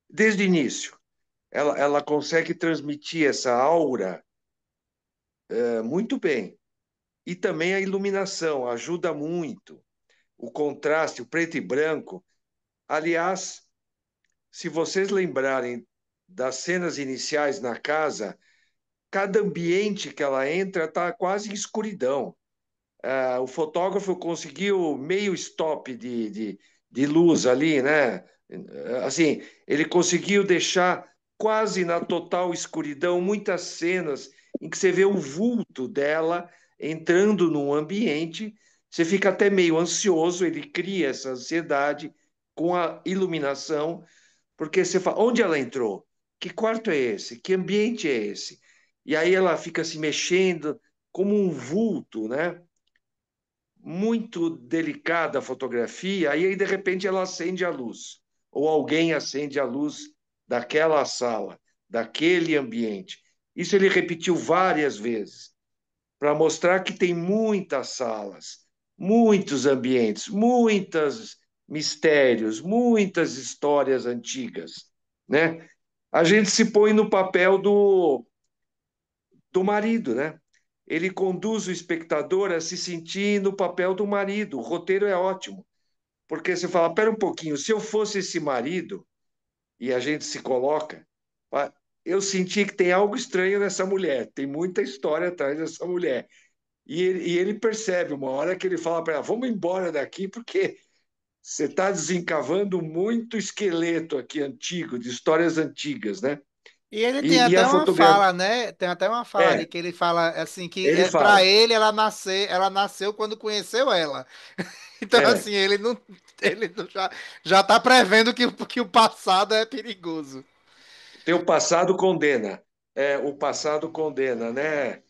Desde o início, ela consegue transmitir essa aura muito bem. E também a iluminação ajuda muito. O contraste, o preto e branco. Aliás, se vocês lembrarem das cenas iniciais na casa, cada ambiente que ela entra está quase em escuridão. O fotógrafo conseguiu meio stop de luz ali, né? Assim, ele conseguiu deixar quase na total escuridão muitas cenas em que você vê o vulto dela entrando num ambiente, você fica até meio ansioso, ele cria essa ansiedade com a iluminação, porque você fala, onde ela entrou? Que quarto é esse? Que ambiente é esse? E aí ela fica se mexendo como um vulto, né? Muito delicada a fotografia, e aí de repente ela acende a luz, ou alguém acende a luz daquela sala, daquele ambiente. Isso ele repetiu várias vezes, para mostrar que tem muitas salas, muitos ambientes, muitos mistérios, muitas histórias antigas, né? A gente se põe no papel do marido, né? Ele conduz o espectador a se sentir no papel do marido. O roteiro é ótimo, porque você fala, pera um pouquinho, se eu fosse esse marido, e a gente se coloca, eu senti que tem algo estranho nessa mulher, tem muita história atrás dessa mulher. E ele percebe uma hora que ele fala para ela, vamos embora daqui, porque você está desencavando muito esqueleto aqui antigo, de histórias antigas, né? E ele tem E a até uma fotografia... fala, né? Tem até uma fala ali É, que ele fala assim que ele para fala, ele ela nasceu quando conheceu ela. Então é, assim, ele não já tá prevendo que o passado é perigoso. teu passado condena. O passado condena, né?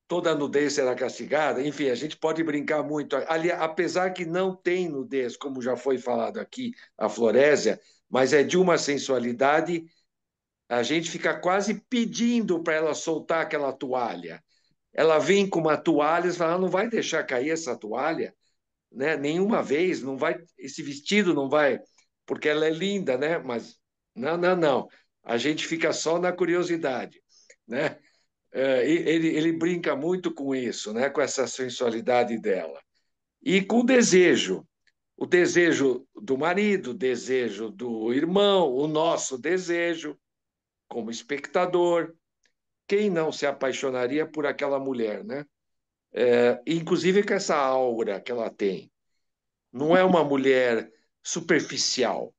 Toda nudez será castigada. Enfim, a gente pode brincar muito. Ali, apesar que não tem nudez, como já foi falado aqui, a Florésia, mas é de uma sensualidade, a gente fica quase pedindo para ela soltar aquela toalha. Ela vem com uma toalha e fala, "Ah, não vai deixar cair essa toalha, né? Nenhuma vez, não vai, esse vestido não vai, porque ela é linda, né? Mas não, não, não. A gente fica só na curiosidade, né? Ele brinca muito com isso, né? Com essa sensualidade dela. E com o desejo do marido, o desejo do irmão, o nosso desejo como espectador. Quem não se apaixonaria por aquela mulher, né? Inclusive com essa aura que ela tem. Não é uma mulher superficial,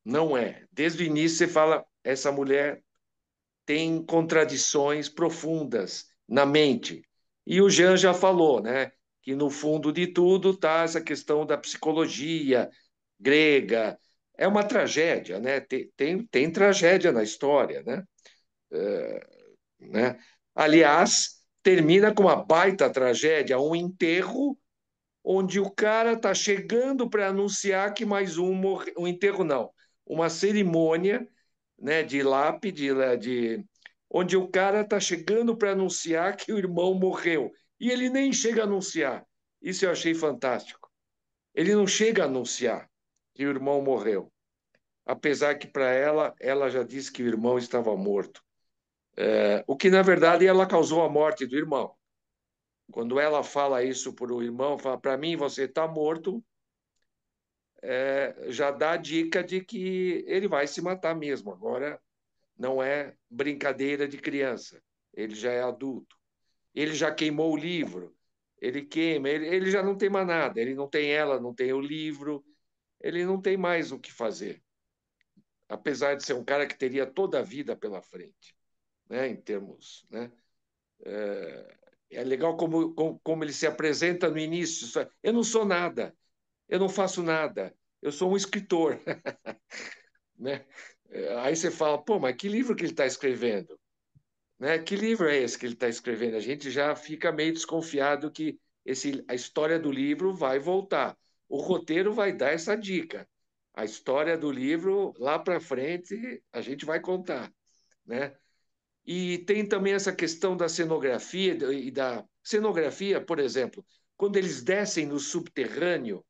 não é. Desde o início você fala, essa mulher tem contradições profundas na mente. E o Jean já falou, né, que no fundo de tudo está essa questão da psicologia grega. É uma tragédia, né? Tem tragédia na história, né? Aliás, termina com uma baita tragédia, um enterro onde o cara está chegando para anunciar que mais um morreu. Um enterro não, uma cerimônia, né, de lápide, onde o cara está chegando para anunciar que o irmão morreu. E ele nem chega a anunciar. Isso eu achei fantástico. Ele não chega a anunciar que o irmão morreu. Apesar que para ela já disse que o irmão estava morto. O que, na verdade, ela causou a morte do irmão. Quando ela fala isso para o irmão, fala, para mim você está morto, já dá a dica de que ele vai se matar mesmo. Agora não é brincadeira de criança, ele já é adulto. Ele já queimou o livro, ele queima, ele já não tem mais nada, ele não tem ela, não tem o livro, ele não tem mais o que fazer. apesar de ser um cara que teria toda a vida pela frente, né, em termos, né? É legal como ele se apresenta no início. Eu não sou nada, eu não faço nada, eu sou um escritor, né? Aí você fala, pô, mas que livro que ele está escrevendo? Né? Que livro é esse que ele está escrevendo? A gente já fica meio desconfiado que a história do livro vai voltar. O roteiro vai dar essa dica. A história do livro, lá para frente, a gente vai contar, né? E tem também essa questão da cenografia e da cenografia, por exemplo, quando eles descem no subterrâneo,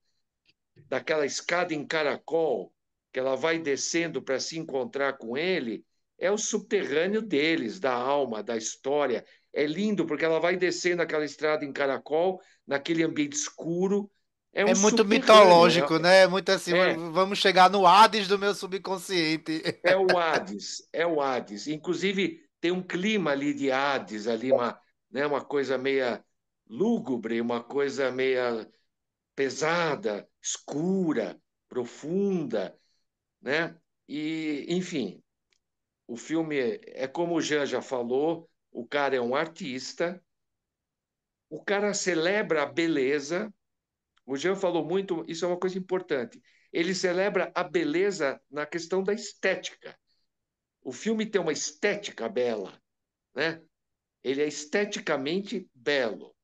daquela escada em caracol, que ela vai descendo para se encontrar com ele, é o subterrâneo deles, da alma, da história. É lindo, porque ela vai descendo aquela estrada em caracol, naquele ambiente escuro. É É um muito subterrâneo, mitológico, né? É muito assim, é, vamos chegar no Hades do meu subconsciente. é o Hades, é o Hades. Inclusive, tem um clima ali de Hades, ali uma coisa meia lúgubre, uma coisa meia pesada, escura, profunda, né? E, enfim, o filme é como o Jean já falou, o cara é um artista, o cara celebra a beleza. O Jean falou muito, isso é uma coisa importante. Ele celebra a beleza na questão da estética. O filme tem uma estética bela, né? Ele é esteticamente belo.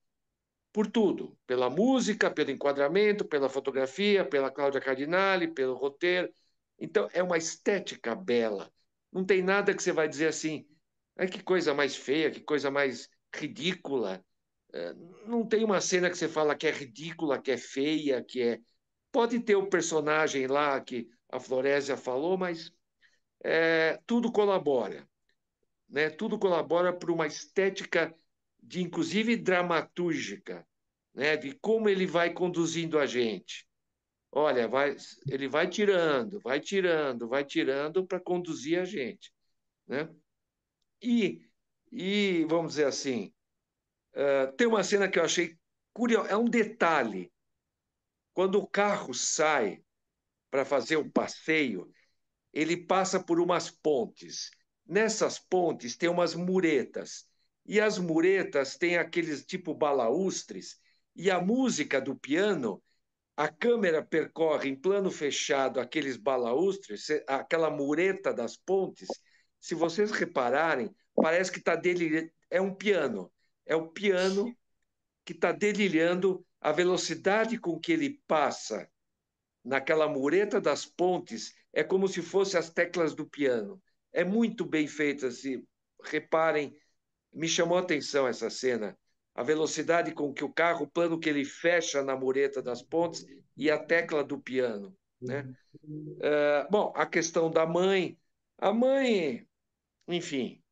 Por tudo, pela música, pelo enquadramento, pela fotografia, pela Cláudia Cardinale, pelo roteiro. Então, é uma estética bela. Não tem nada que você vai dizer assim, que coisa mais feia, que coisa mais ridícula. Não tem uma cena que você fala que é ridícula, que é feia, que é. Pode ter o personagem lá que a Florésia falou, mas tudo colabora, né? Tudo colabora para uma estética de, inclusive, dramatúrgica, né? De como ele vai conduzindo a gente. Olha, ele vai tirando para conduzir a gente, né? E, e vamos dizer assim, tem uma cena que eu achei curiosa, é um detalhe. Quando o carro sai para fazer o passeio, ele passa por umas pontes. Nessas pontes tem umas muretas. E as muretas têm aqueles tipo balaústres, e a música do piano, a câmera percorre em plano fechado aqueles balaústres, aquela mureta das pontes. Se vocês repararem, parece que está dele é um piano. É o piano que está delilhando a velocidade com que ele passa naquela mureta das pontes, é como se fossem as teclas do piano. É muito bem feito assim. Reparem, me chamou a atenção essa cena. A velocidade com que o carro, o plano que ele fecha na mureta das pontes e a tecla do piano, né? Bom, a questão da mãe, a mãe, enfim,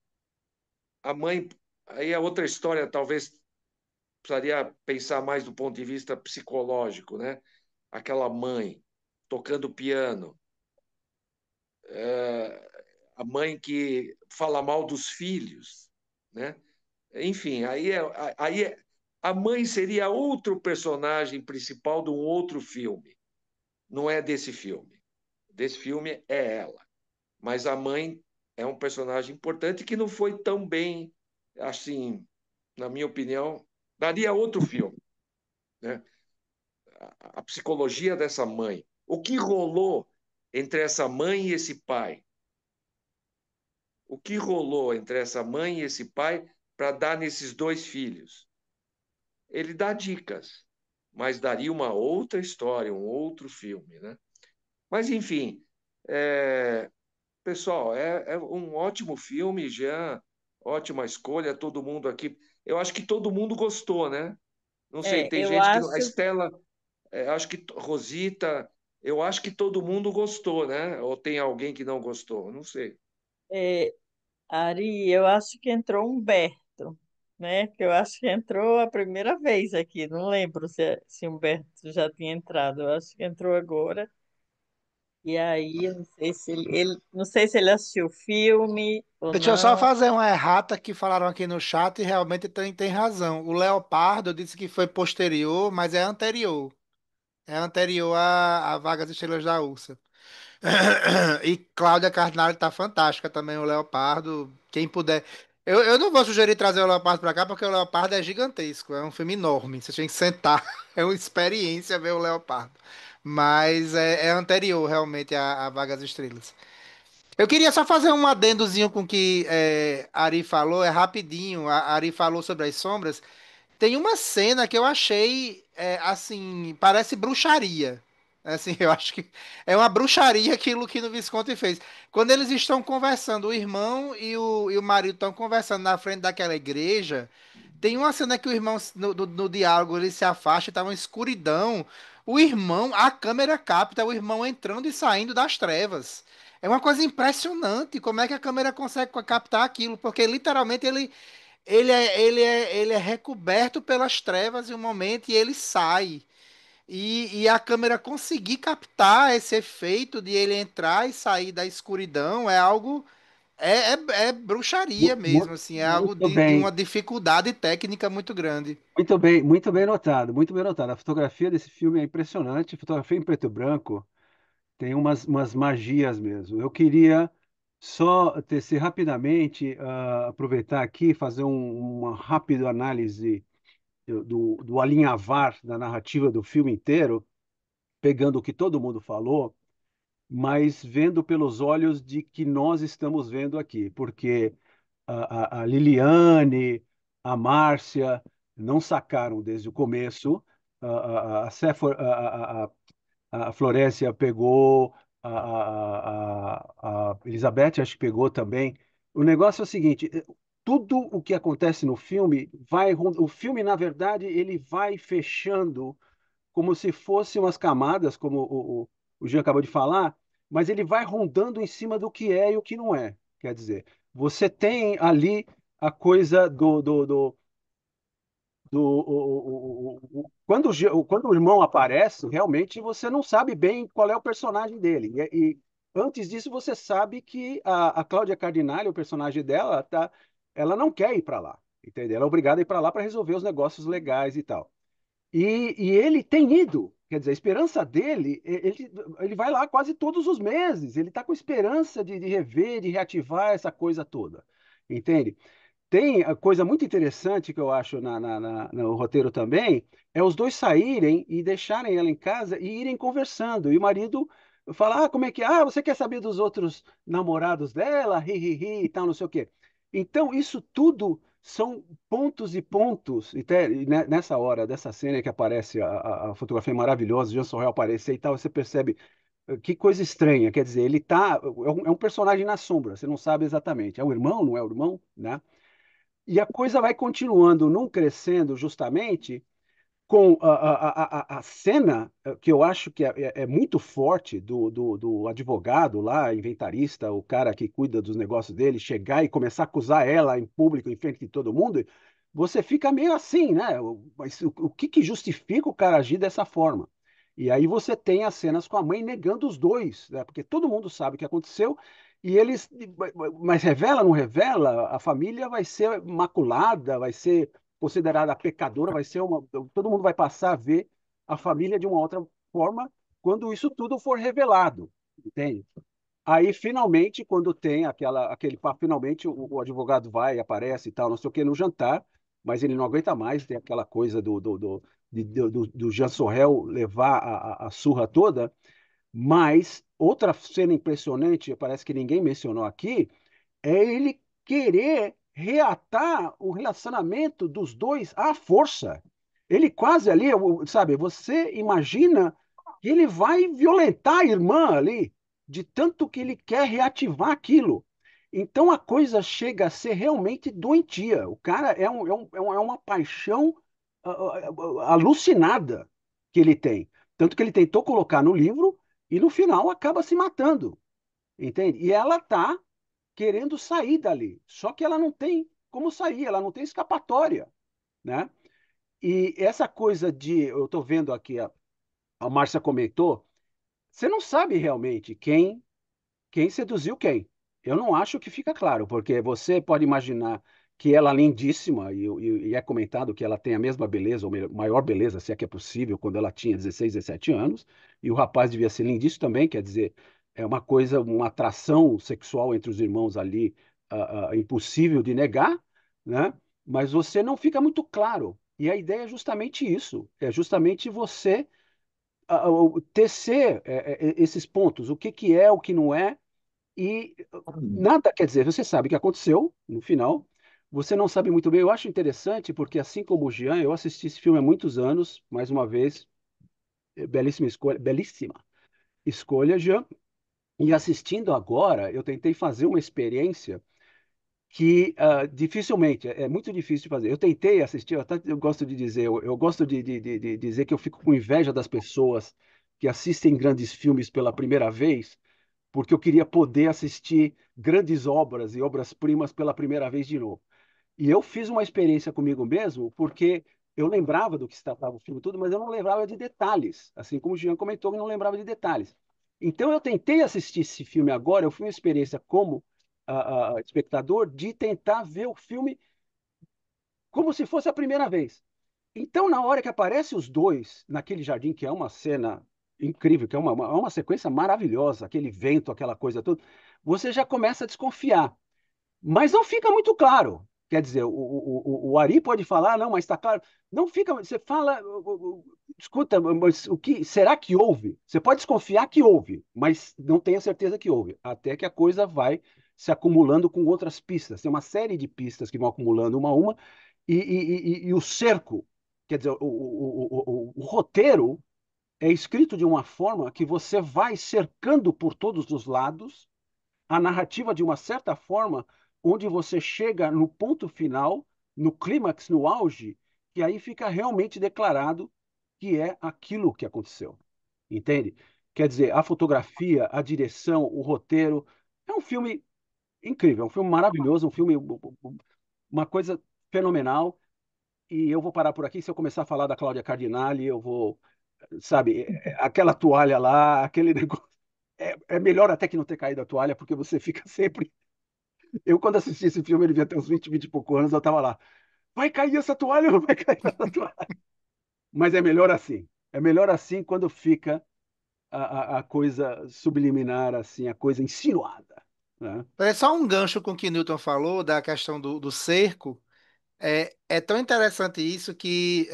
a mãe, aí é outra história, talvez precisaria pensar mais do ponto de vista psicológico, né? Aquela mãe tocando piano, a mãe que fala mal dos filhos, né? Enfim, a mãe seria outro personagem principal de um outro filme. Não é desse filme. Desse filme é ela. Mas a mãe é um personagem importante que não foi tão bem, assim, na minha opinião, daria outro filme, né? A psicologia dessa mãe. O que rolou entre essa mãe e esse pai? O que rolou entre essa mãe e esse pai para dar nesses dois filhos? Ele dá dicas, mas daria uma outra história, um outro filme, né? Mas, enfim, pessoal, é um ótimo filme, Jean, ótima escolha, todo mundo aqui. Eu acho que todo mundo gostou, né? Não sei, tem Eu gente que não. A acho, Estela, acho que Rosita, eu acho que todo mundo gostou, né? Ou tem alguém que não gostou? Não sei. é, Ari, eu acho que entrou Humberto, né? Que eu acho que entrou a primeira vez aqui. Não lembro se Humberto já tinha entrado. Eu acho que entrou agora. E aí, eu não sei se não sei se ele assistiu o filme ou Deixa eu só não. fazer uma errata que falaram aqui no chat e realmente tem razão. O Leopardo disse que foi posterior, mas é anterior. É anterior a Vagas Estrelas da Ursa. E Cláudia Cardinale tá fantástica também, o Leopardo. Quem puder. Eu não vou sugerir trazer o Leopardo pra cá, porque o Leopardo é gigantesco. É um filme enorme. Você tem que sentar. É uma experiência ver o Leopardo. Mas é anterior, realmente, a Vagas Estrelas. Eu queria só fazer um adendozinho com o que a Ari falou. É rapidinho. A Ari falou sobre as sombras. Tem uma cena que eu achei, assim, parece bruxaria. Assim, eu acho que é uma bruxaria aquilo que o Visconti fez. Quando eles estão conversando, o irmão e o marido estão conversando na frente daquela igreja, tem uma cena que o irmão, no diálogo, ele se afasta, tá uma escuridão. O irmão, a câmera capta o irmão entrando e saindo das trevas. É uma coisa impressionante como é que a câmera consegue captar aquilo, porque literalmente ele é recoberto pelas trevas em um momento e ele sai. E a câmera conseguir captar esse efeito de ele entrar e sair da escuridão é algo. É bruxaria mesmo, assim, é algo Muito de uma bem, dificuldade técnica muito grande. muito bem notado, muito bem notado. A fotografia desse filme é impressionante, fotografia em preto e branco tem umas magias mesmo. Eu queria só tecer rapidamente, aproveitar aqui, fazer uma rápida análise do alinhavar da narrativa do filme inteiro, pegando o que todo mundo falou, mas vendo pelos olhos de que nós estamos vendo aqui, porque a Liliane, a Márcia não sacaram desde o começo, a Sephora, a Florécia pegou, a Elizabeth acho que pegou também. O negócio é o seguinte, tudo o que acontece no filme o filme na verdade ele vai fechando como se fossem umas camadas, como o Jean acabou de falar, mas ele vai rondando em cima do que é e o que não é. Quer dizer, você tem ali a coisa quando o irmão aparece, realmente você não sabe bem qual é o personagem dele. E antes disso, você sabe que a Cláudia Cardinale, o personagem dela, ela não quer ir para lá, entendeu? Ela é obrigada a ir para lá para resolver os negócios legais e tal. E ele tem ido, quer dizer, a esperança dele, ele vai lá quase todos os meses, ele está com esperança de rever, de reativar essa coisa toda, entende? Tem a coisa muito interessante que eu acho no roteiro também, é os dois saírem e deixarem ela em casa e irem conversando. E o marido fala, como é que é? Ah, você quer saber dos outros namorados dela? Ri, ri, ri e tal, não sei o quê. Então, isso tudo são pontos e pontos. E nessa hora, dessa cena que aparece a fotografia maravilhosa, Jean Sorrel aparecer e tal, você percebe que coisa estranha. Quer dizer, ele tá, é um personagem na sombra, você não sabe exatamente. É o irmão, não é o irmão, né? E a coisa vai continuando, não crescendo, justamente com a cena que eu acho que é muito forte do advogado lá, inventarista, o cara que cuida dos negócios dele, chegar e começar a acusar ela em público, em frente de todo mundo. Você fica meio assim, né? Mas o que justifica o cara agir dessa forma? E aí você tem as cenas com a mãe negando os dois, né? Porque todo mundo sabe o que aconteceu e eles, mas revela, não revela, a família vai ser maculada, vai ser considerada pecadora, vai ser todo mundo vai passar a ver a família de uma outra forma quando isso tudo for revelado, entende? Aí, finalmente, quando tem aquele papo, finalmente o advogado vai, aparece e tal, não sei o que, no jantar, mas ele não aguenta mais, tem aquela coisa do Jean Sorrel levar a surra toda, mas outra cena impressionante, parece que ninguém mencionou aqui, é ele querer reatar o relacionamento dos dois à força. Ele quase ali, sabe, você imagina que ele vai violentar a irmã ali, de tanto que ele quer reativar aquilo. Então a coisa chega a ser realmente doentia. O cara é uma paixão alucinada que ele tem. Tanto que ele tentou colocar no livro e no final acaba se matando, entende? E ela está querendo sair dali. Só que ela não tem como sair, ela não tem escapatória, né? E essa coisa eu estou vendo aqui, a Márcia comentou, você não sabe realmente quem seduziu quem. Eu não acho que fica claro, porque você pode imaginar que ela é lindíssima, e é comentado que ela tem a mesma beleza, ou maior beleza, se é que é possível, quando ela tinha 16, 17 anos, e o rapaz devia ser lindíssimo também, quer dizer, é uma coisa, uma atração sexual entre os irmãos ali, impossível de negar, né? Mas você não fica muito claro. E a ideia é justamente isso, é justamente você tecer esses pontos, o que que é, o que não é, e nada, quer dizer, você sabe o que aconteceu no final, você não sabe muito bem. Eu acho interessante porque, assim como o Jean, eu assisti esse filme há muitos anos, mais uma vez, belíssima escolha, Jean. E assistindo agora, eu tentei fazer uma experiência que dificilmente, é muito difícil de fazer. Eu tentei assistir, eu gosto de dizer, eu gosto de dizer que eu fico com inveja das pessoas que assistem grandes filmes pela primeira vez, porque eu queria poder assistir grandes obras e obras-primas pela primeira vez de novo. E eu fiz uma experiência comigo mesmo, porque eu lembrava do que se tratava o filme tudo, mas eu não lembrava de detalhes, assim como o Jean comentou, eu não lembrava de detalhes. Então eu tentei assistir esse filme agora, eu fui uma experiência como espectador de tentar ver o filme como se fosse a primeira vez. Então, na hora que aparecem os dois naquele jardim, que é uma cena incrível, que é uma sequência maravilhosa, aquele vento, aquela coisa toda, você já começa a desconfiar. Mas não fica muito claro. Quer dizer, o Ari pode falar, não, mas está claro. Não fica. Você fala, escuta, mas o que será que houve? Você pode desconfiar que houve, mas não tenha certeza que houve. Até que a coisa vai se acumulando com outras pistas. Tem uma série de pistas que vão acumulando uma a uma, e o cerco, quer dizer, o roteiro é escrito de uma forma que você vai cercando por todos os lados a narrativa de uma certa forma, onde você chega no ponto final, no clímax, no auge, e aí fica realmente declarado que é aquilo que aconteceu. Entende? Quer dizer, a fotografia, a direção, o roteiro. É um filme incrível, é um filme maravilhoso, um filme, uma coisa fenomenal. E eu vou parar por aqui. Se eu começar a falar da Cláudia Cardinale, eu vou, sabe, aquela toalha lá, aquele negócio. É melhor até que não ter caído a toalha, porque você fica sempre. Eu, quando assisti esse filme, ele devia ter uns 20, 20 e pouco anos, eu tava lá. Vai cair essa toalha ou não vai cair essa toalha? Mas é melhor assim. É melhor assim quando fica a coisa subliminar, assim, a coisa insinuada. Né? É só um gancho com o que Newton falou da questão do cerco. É tão interessante isso que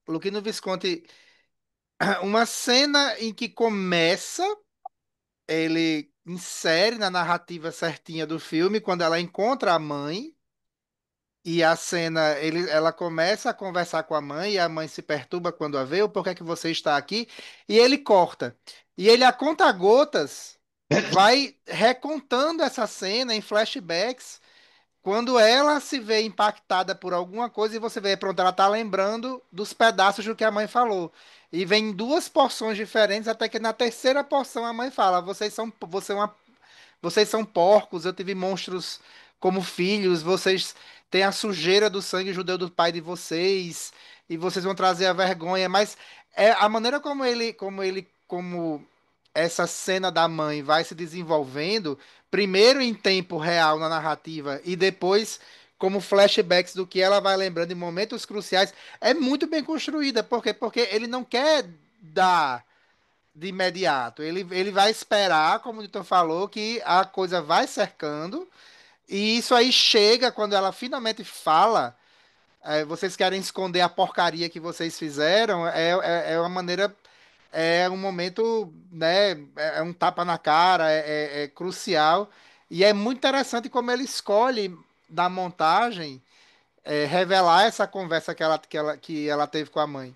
Luquino Visconti, uma cena em que começa, ele insere na narrativa certinha do filme, quando ela encontra a mãe, e a cena, ela começa a conversar com a mãe, e a mãe se perturba quando a vê, por que é que você está aqui? E ele corta. E ele, a conta-gotas, vai recontando essa cena em flashbacks, quando ela se vê impactada por alguma coisa e você vê, pronto, ela tá lembrando dos pedaços do que a mãe falou. E vem em duas porções diferentes, até que na terceira porção a mãe fala: vocês são porcos, eu tive monstros como filhos, vocês têm a sujeira do sangue judeu do pai de vocês, e vocês vão trazer a vergonha. Mas é a maneira como essa cena da mãe vai se desenvolvendo, primeiro em tempo real na narrativa e depois como flashbacks do que ela vai lembrando em momentos cruciais, é muito bem construída. Por quê? Porque ele não quer dar de imediato. Ele vai esperar, como o Newton falou, que a coisa vai cercando. E isso aí chega quando ela finalmente fala. Vocês querem esconder a porcaria que vocês fizeram. É uma maneira. É um momento, né? É um tapa na cara, é crucial. E é muito interessante como ele escolhe, da montagem, revelar essa conversa que ela teve com a mãe.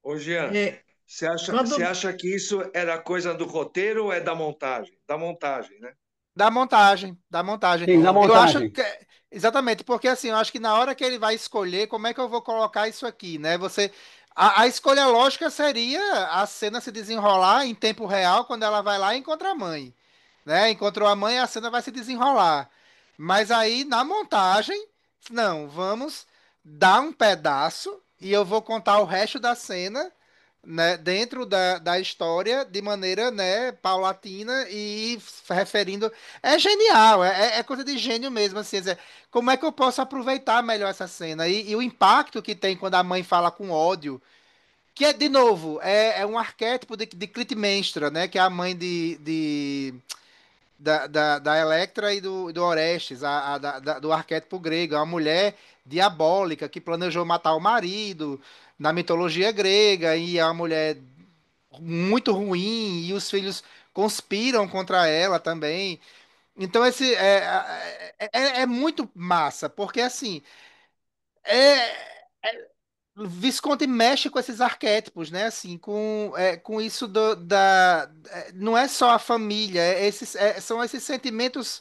Ô, Jean, É, você quando acha que isso era coisa do roteiro ou é da montagem? Da montagem, né? Da montagem, da montagem. Sim, na Eu acho montagem. que, exatamente, porque assim, eu acho que na hora que ele vai escolher como é que eu vou colocar isso aqui, né? A escolha lógica seria a cena se desenrolar em tempo real quando ela vai lá e encontra a mãe, né? Encontrou a mãe, a cena vai se desenrolar. Mas aí na montagem, não, vamos dar um pedaço e eu vou contar o resto da cena né, dentro da história de maneira, né, paulatina e referindo. É genial, é coisa de gênio mesmo, assim, quer dizer, como é que eu posso aproveitar melhor essa cena? E o impacto que tem quando a mãe fala com ódio, que é, de novo, é um arquétipo de Clitemnestra, né, que é a mãe da Electra e do Orestes, do arquétipo grego. É uma mulher diabólica que planejou matar o marido na mitologia grega, e é uma mulher muito ruim, e os filhos conspiram contra ela também. Então, é muito massa, porque assim, Visconti mexe com esses arquétipos, né? Assim, com isso não é só a família, são esses sentimentos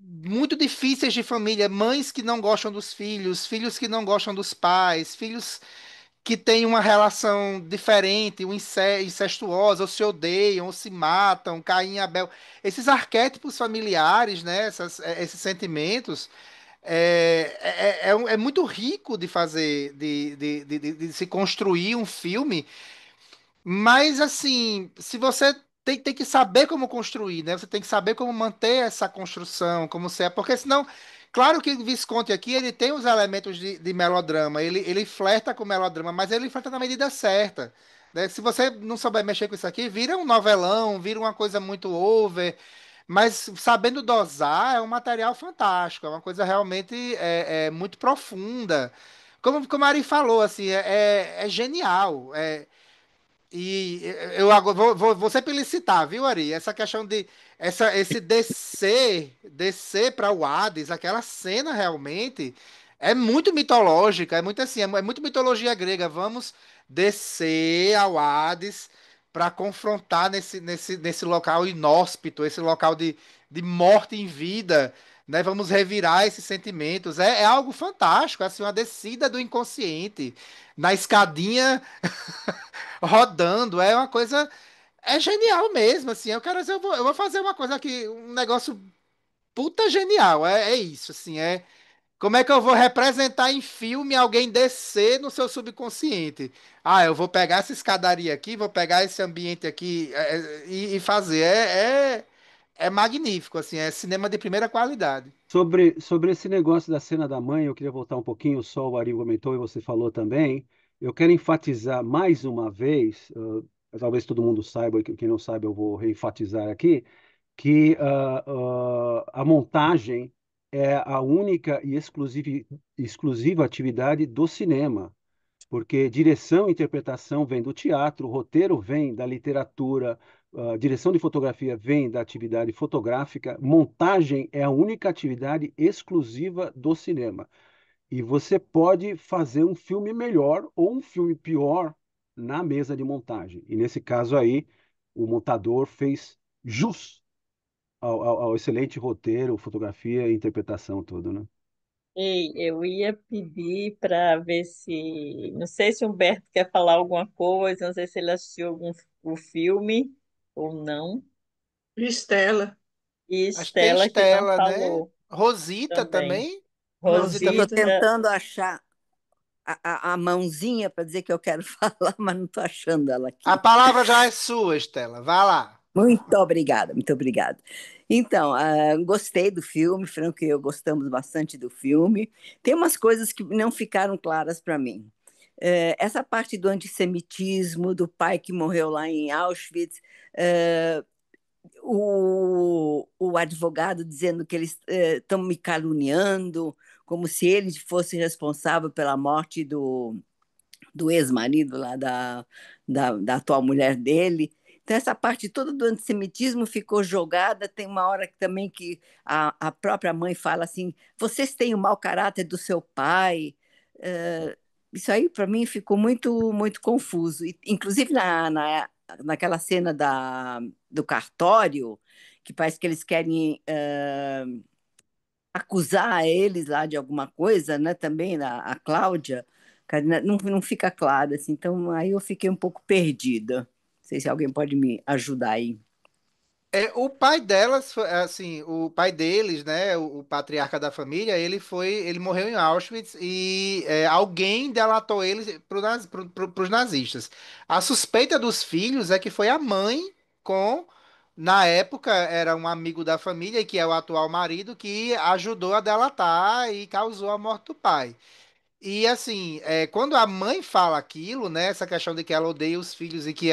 muito difíceis de família, mães que não gostam dos filhos, filhos que não gostam dos pais, filhos que têm uma relação diferente, incestuosa, ou se odeiam, ou se matam, Caim e Abel. Esses arquétipos familiares, né, esses sentimentos, é muito rico de fazer, de se construir um filme, mas assim, se você tem que saber como construir, né? Você tem que saber como manter essa construção, como se é, porque senão, claro que o Visconti aqui ele tem os elementos de melodrama, ele flerta com melodrama, mas ele flerta na medida certa, né? Se você não souber mexer com isso aqui, vira um novelão, vira uma coisa muito over, mas sabendo dosar, é um material fantástico, é uma coisa realmente muito profunda. Como a Ari falou, assim, é genial. E eu agora vou sempre licitar, viu, Ari? Essa questão esse descer para o Hades, aquela cena realmente é muito mitológica, é muito assim, é muito mitologia grega. Vamos descer ao Hades para confrontar nesse local inóspito, esse local de morte em vida, né? Vamos revirar esses sentimentos. É algo fantástico, assim, uma descida do inconsciente na escadinha rodando, é uma coisa. É genial mesmo, assim. Eu quero dizer, eu vou fazer uma coisa aqui, um negócio puta genial. É isso, assim. Como é que eu vou representar em filme alguém descer no seu subconsciente? Ah, eu vou pegar essa escadaria aqui, vou pegar esse ambiente aqui e fazer. É magnífico, assim. É cinema de primeira qualidade. Sobre esse negócio da cena da mãe, eu queria voltar um pouquinho, só o Ari comentou e você falou também. Eu quero enfatizar mais uma vez, talvez todo mundo saiba, e quem não sabe eu vou reenfatizar aqui, que a montagem é a única e exclusiva atividade do cinema, porque direção e interpretação vem do teatro, o roteiro vem da literatura, a direção de fotografia vem da atividade fotográfica, montagem é a única atividade exclusiva do cinema. E você pode fazer um filme melhor ou um filme pior na mesa de montagem. E nesse caso aí, o montador fez jus ao excelente roteiro, fotografia e interpretação tudo, né? Ei, eu ia pedir para ver se. Não sei se o Humberto quer falar alguma coisa, não sei se ele assistiu o filme ou não. Estela. E Acho que tem Estela que não Estela, né? falou Rosita também. também. Rosita. Estou Rosita. tentando achar a mãozinha para dizer que eu quero falar, mas não estou achando ela A aqui. palavra já é sua, Estela. Vá lá. Muito obrigada, muito obrigada. Então, gostei do filme, Franco e eu gostamos bastante do filme. Tem umas coisas que não ficaram claras para mim. Essa parte do antissemitismo, do pai que morreu lá em Auschwitz, é, o advogado dizendo que eles estão me caluniando, como se ele fosse responsável pela morte do ex-marido lá da atual mulher dele. Então, essa parte toda do antissemitismo ficou jogada. Tem uma hora que, também que a própria mãe fala assim: vocês têm o mau caráter do seu pai. Isso aí, para mim, ficou muito, muito confuso. Inclusive, naquela cena do cartório, que parece que eles querem acusar eles lá de alguma coisa, né? Também a Cláudia, não fica claro, assim. Então, aí eu fiquei um pouco perdida. Não sei se alguém pode me ajudar aí. O pai delas, assim, o pai deles, né, o patriarca da família, ele morreu em Auschwitz e alguém delatou ele pros nazistas. A suspeita dos filhos é que foi a mãe com, na época, era um amigo da família, que é o atual marido, que ajudou a delatar e causou a morte do pai. E assim, quando a mãe fala aquilo, né, essa questão de que ela odeia os filhos e que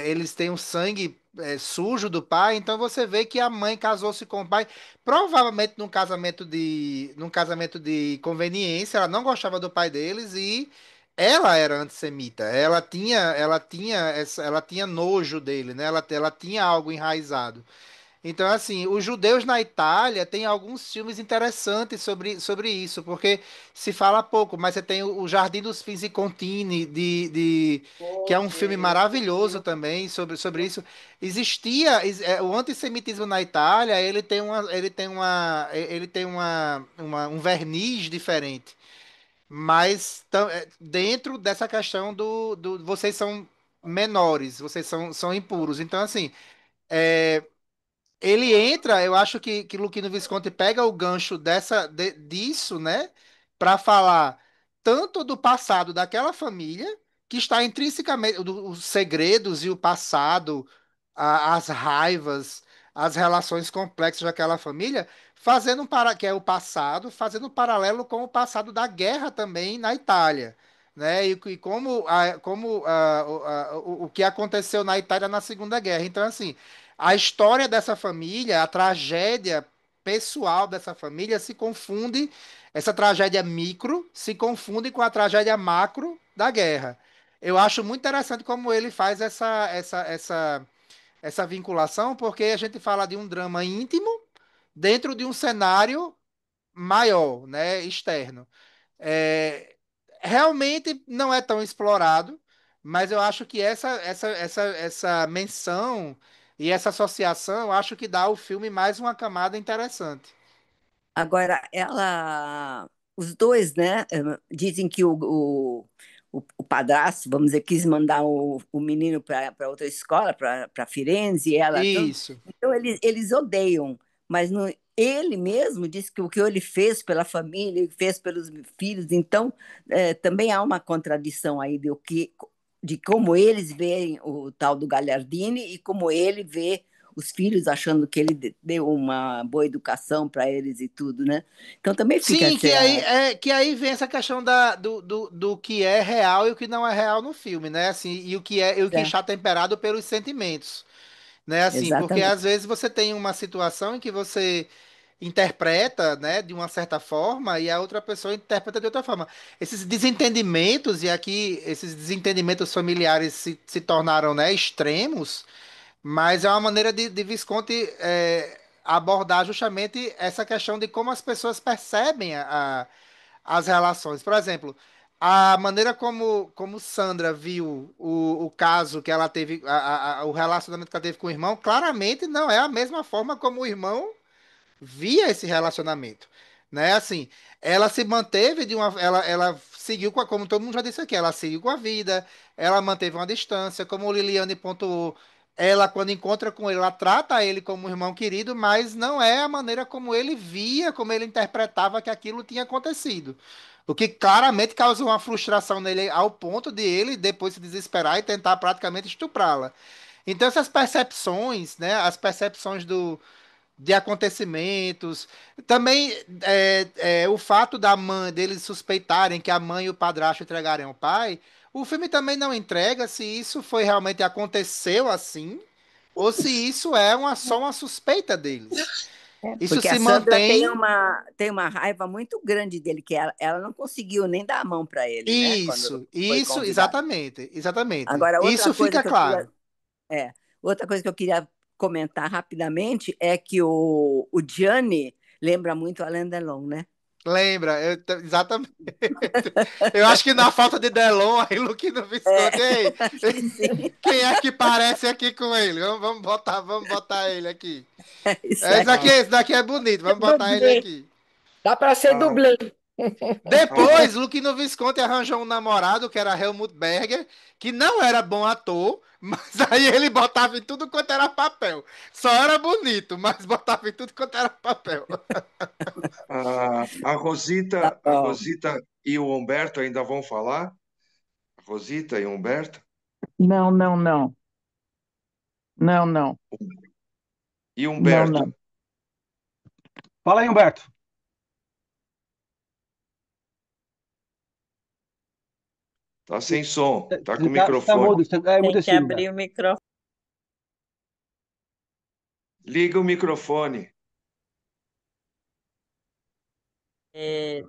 eles têm o sangue sujo do pai, então você vê que a mãe casou-se com o pai, provavelmente num casamento de conveniência, ela não gostava do pai deles e ela era antissemita. Ela tinha nojo dele, né? Ela tinha algo enraizado. Então, assim, os judeus na Itália têm alguns filmes interessantes sobre isso, porque se fala pouco, mas você tem o Jardim dos Finzi-Contini, que é um filme Esse maravilhoso filme. também sobre isso. O antissemitismo na Itália, um verniz diferente, mas dentro dessa questão vocês são menores, vocês são impuros. Então, assim. é, Ele entra, eu acho que Luquino Visconti pega o gancho disso, né, para falar tanto do passado daquela família, que está intrinsecamente, os segredos e o passado, as raivas, as relações complexas daquela família, que é o passado, fazendo um paralelo com o passado da guerra também na Itália. Né, e o que aconteceu na Itália na Segunda Guerra. Então, assim, a história dessa família, a tragédia pessoal dessa família se confunde, essa tragédia micro se confunde com a tragédia macro da guerra. Eu acho muito interessante como ele faz essa vinculação, porque a gente fala de um drama íntimo dentro de um cenário maior, né, externo. É, realmente não é tão explorado, mas eu acho que essa menção e essa associação, eu acho que dá ao filme mais uma camada interessante. Agora, os dois, né, dizem que o padrasto, vamos dizer, quis mandar o menino para outra escola, para Firenze, e ela tudo. Isso. Então, eles odeiam, mas ele mesmo disse que o que ele fez pela família, ele fez pelos filhos, então também há uma contradição aí de como eles veem o tal do Gagliardini e como ele vê os filhos achando que ele deu uma boa educação para eles e tudo, né? Então também fica Sim, essa. que aí vem essa questão do que é real e o que não é real no filme, né? Assim, e o que É, está temperado pelos sentimentos, né? Assim, porque exatamente. às vezes você tem uma situação em que você interpreta, né, de uma certa forma e a outra pessoa interpreta de outra forma. Esses desentendimentos, e aqui esses desentendimentos familiares se tornaram, né, extremos, mas é uma maneira de Visconti abordar justamente essa questão de como as pessoas percebem as relações. Por exemplo, a maneira como Sandra viu o caso que ela teve, o relacionamento que ela teve com o irmão, claramente não é a mesma forma como o irmão via esse relacionamento, né? Assim, ela se manteve ela seguiu como todo mundo já disse aqui, ela seguiu com a vida, ela manteve uma distância, como o Liliane pontuou, ela quando encontra com ele, ela trata ele como um irmão querido, mas não é a maneira como ele via, como ele interpretava que aquilo tinha acontecido. O que claramente causou uma frustração nele ao ponto de ele depois se desesperar e tentar praticamente estuprá-la. Então essas percepções, né, as percepções de acontecimentos. Também o fato da mãe deles suspeitarem que a mãe e o padrasto entregarem ao pai, o filme também não entrega se isso foi realmente aconteceu assim, ou se isso é só uma suspeita deles. Isso Porque a se Sandra mantém tem uma raiva muito grande dele, que ela não conseguiu nem dar a mão para ele, né? Quando foi isso, convidada. exatamente. Agora, Isso fica claro. é, outra coisa que eu queria comentar rapidamente é que o Gianni lembra muito Alain Delon, né? Lembra, exatamente. Eu acho que na falta de Delon, aí Luquinho no É, Visconti, ei, acho que sim. quem é que parece aqui com ele? Vamos botar ele aqui. É isso aí. Esse daqui é bonito, vamos botar ele Dublê. aqui. Dá para ser Ah, dublê. Depois, Luquino Visconti arranjou um namorado, que era Helmut Berger, que não era bom ator, mas aí ele botava em tudo quanto era papel. Só era bonito, mas botava em tudo quanto era papel. A Tá Rosita, a bom. Rosita e o Humberto ainda vão falar? A Rosita e o Humberto? Não, não, não. Não, não. E Não, Humberto? não. Fala aí, Humberto. Tá sem som, tá com o Você tá microfone. mudo, é Tem que emudecido, Humberto. abrir o microfone. Liga o microfone. É,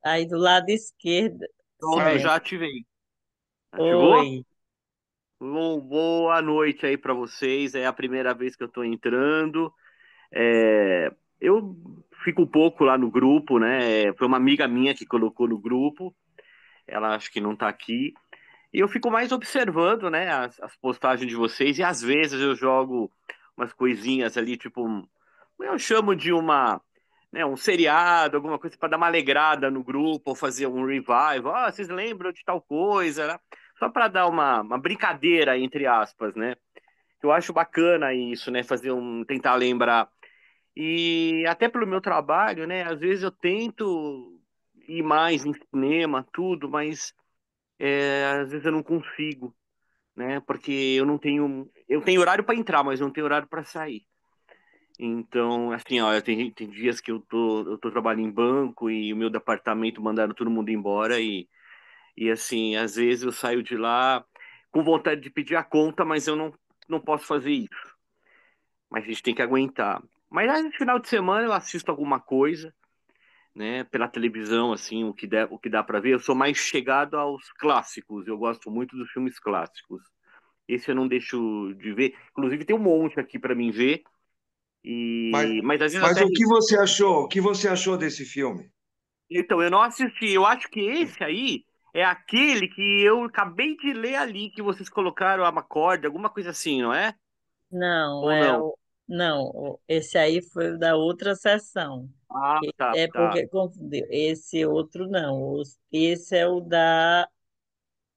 aí do lado esquerdo. Pronto, Sim, já ativei. Ativou? oi. Boa noite aí para vocês. É a primeira vez que eu estou entrando. É, eu fico um pouco lá no grupo, né? Foi uma amiga minha que colocou no grupo. Ela acho que não está aqui. E eu fico mais observando, né, as postagens de vocês. E às vezes eu jogo umas coisinhas ali, tipo, eu chamo de um seriado, alguma coisa para dar uma alegrada no grupo, ou fazer um revival. Ah, vocês lembram de tal coisa, né? Só para dar uma brincadeira, entre aspas, né? Eu acho bacana isso, né? Tentar lembrar. E até pelo meu trabalho, né? Às vezes eu tento ir mais em cinema, tudo, mas às vezes eu não consigo, né? Porque eu tenho horário para entrar, mas não tenho horário para sair. Então, assim, ó, tem dias que eu tô trabalhando em banco e o meu departamento mandaram todo mundo embora e assim, às vezes eu saio de lá com vontade de pedir a conta, mas eu não posso fazer isso. Mas a gente tem que aguentar. Mas aí, no final de semana eu assisto alguma coisa, né, pela televisão, assim, o que dá para ver. Eu sou mais chegado aos clássicos, eu gosto muito dos filmes clássicos. Esse eu não deixo de ver. Inclusive tem um monte aqui para mim ver. Mas, Mas às vezes mas até. o que você achou? O que você achou desse filme? Então, eu não assisti. Eu acho que esse aí é aquele que eu acabei de ler ali, que vocês colocaram a corda, alguma coisa assim, não é? Não, Ou não? não, esse aí foi o da outra sessão. Ah, tá, É tá. porque confundiu. Esse outro não. Esse é o da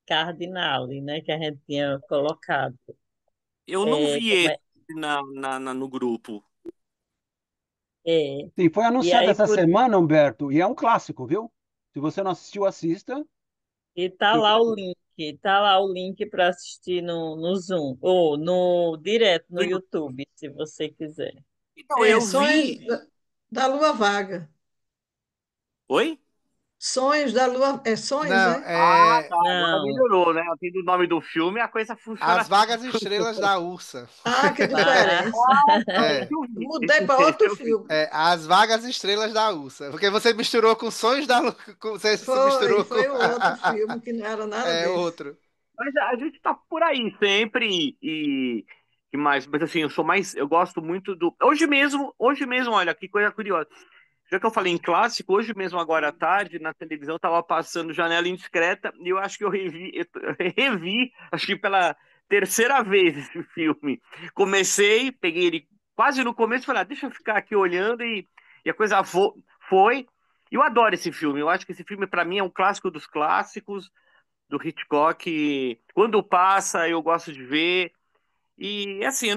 Cardinale, né? Que a gente tinha colocado. Eu não É, vi como esse é, no grupo. é. Sim, foi E anunciado aí essa semana, Humberto, e é um clássico, viu? Se você não assistiu, assista. e tá Que lá o link. Tá lá o link para assistir no Zoom, ou no direto no YouTube, se você quiser. Então, eu Sonhos vi. da Lua Vaga. Oi? Sonhos da Lua. É sonhos, Não, é? Ah, tá. Agora Não, melhorou, né? Tendo o nome do filme, a coisa As funciona. Vagas Estrelas da Ursa. Ah, que vai. diferença. Então, esse É, eu vi. Mudei para Esse outro eu vi. filme. As Vagas Estrelas da Ursa. Porque você misturou com Sonhos da Lua. Você se misturou com. Foi o outro filme que não era nada É desse. outro. Mas a gente tá por aí sempre e que mais? Mas assim, eu gosto muito do. Hoje mesmo, olha, que coisa curiosa. Já que eu falei em clássico, hoje mesmo, agora à tarde, na televisão, tava passando Janela Indiscreta e eu acho que eu revi, acho que pela terceira vez esse filme. Comecei, peguei ele quase no começo e falei, deixa eu ficar aqui olhando e a coisa foi. E eu adoro esse filme. Eu acho que esse filme, para mim, é um clássico dos clássicos do Hitchcock. Quando passa, eu gosto de ver. E assim,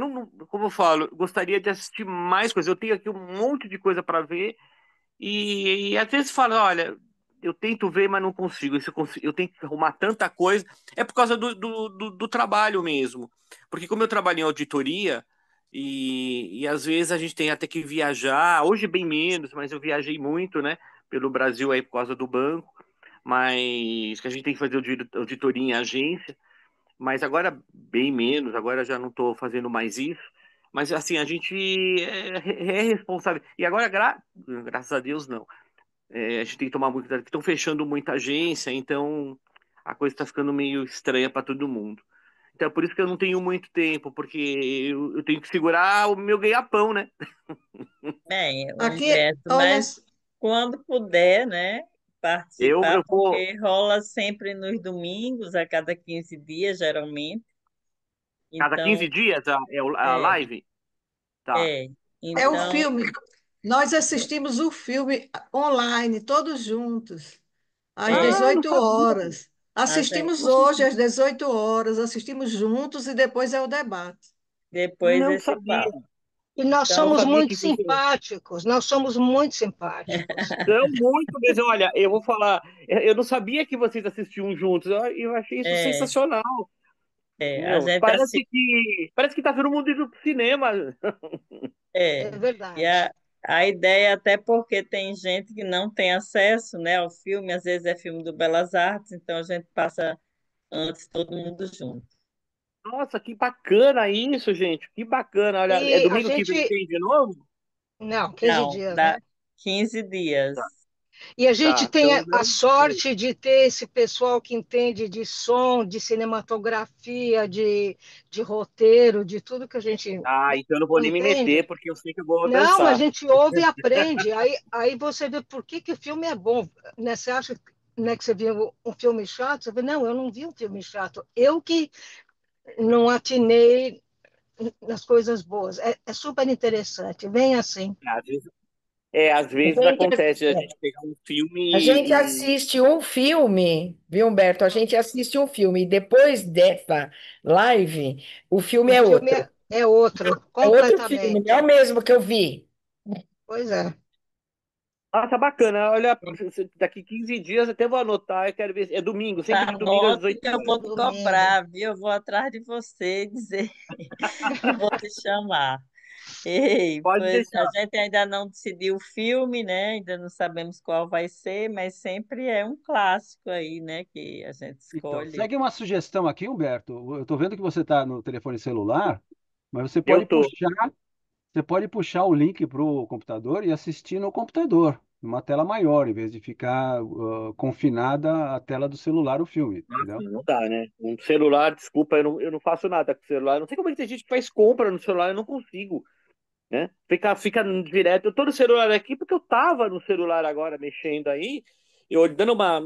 como eu falo, eu gostaria de assistir mais coisas. Eu tenho aqui um monte de coisa para ver e às vezes falo, olha, eu tento ver, mas não consigo. Eu tenho que arrumar tanta coisa. É por causa do trabalho mesmo. Porque como eu trabalho em auditoria e às vezes a gente tem até que viajar. Hoje bem menos, mas eu viajei muito, né? Pelo Brasil aí por causa do banco. Mas que a gente tem que fazer auditoria em agência. Mas agora bem menos, agora já não estou fazendo mais isso. Mas assim, a gente é responsável. E agora, graças a Deus, não. A gente tem que tomar muito cuidado, porque estão fechando muita agência, então a coisa está ficando meio estranha para todo mundo. Então é por isso que eu não tenho muito tempo, porque eu tenho que segurar o meu ganha-pão, né? Bem, Aqui, Humberto, olha, mas quando puder, né, participar, Eu vou porque rola sempre nos domingos, a cada 15 dias, geralmente. cada Então, 15 dias a é, live, tá? é. é o Então, filme. Nós assistimos o filme online, todos juntos, às É, Ah, não 18 sabia. horas. a gente, Assistimos hoje às 18 horas, assistimos juntos e depois é o debate. depois Não esse sabia. papo. E nós Não Então, somos sabia muito que você. simpáticos, nós somos muito simpáticos. Não, muito mesmo. Olha, eu vou falar. Eu não sabia que vocês assistiam juntos. Eu achei isso é, sensacional. a Meu, gente assim, parece que tá todo mundo indo pro cinema. É é, e verdade. a ideia até porque tem gente que não tem acesso, né, ao filme, às vezes é filme do Belas Artes, então a gente passa antes todo mundo junto. Nossa, que bacana isso, gente. Que bacana. Olha, é E a domingo que vem gente, tem de novo? não, 15 Não, dias, dá né? 15 dias. Tá, E a gente tá. tem Então, a não. sorte de ter esse pessoal que entende de som, de cinematografia, de roteiro, de tudo que a gente Ah, então eu não vou não nem me entende. meter, porque eu sei que eu vou Não, mas a dançar. gente ouve e aprende. Aí você vê por que o filme é bom. Né? Você acha, né, que você viu um filme chato? Você vê, não, eu não vi um filme chato. Eu que não atinei nas coisas boas. É super interessante. Vem assim. Às vezes, às A vezes gente, acontece a gente pegar um filme a gente e. assiste um filme, viu, Humberto? A gente assiste um filme e depois dessa live, o filme O é filme outro. é outro, É outro filme, não é completamente. o mesmo que eu vi. Pois é. Ah, tá bacana. Olha, daqui 15 dias eu até vou anotar. Eu quero ver. É domingo, sempre de domingo às Anote 18 que eu horas. vou te Domingo. cobrar, viu? Eu vou atrás de você e dizer e vou te chamar. Ei, Pode pois a deixar. gente ainda não decidiu o filme, né? Ainda não sabemos qual vai ser, mas sempre é um clássico aí, né? Que a gente Então, escolhe. segue uma sugestão aqui, Humberto. Eu estou vendo que você está no telefone celular, mas Eu tô. você pode puxar o link para o computador e assistir no computador, numa tela maior, em vez de ficar confinada à tela do celular o filme, entendeu? Não dá, né? Um celular, desculpa, eu não faço nada com o celular. Eu não sei como é que tem gente que faz compra no celular, eu não consigo, né? Fica direto. Eu tô no celular aqui porque eu tava no celular agora mexendo aí. Eu dando uma.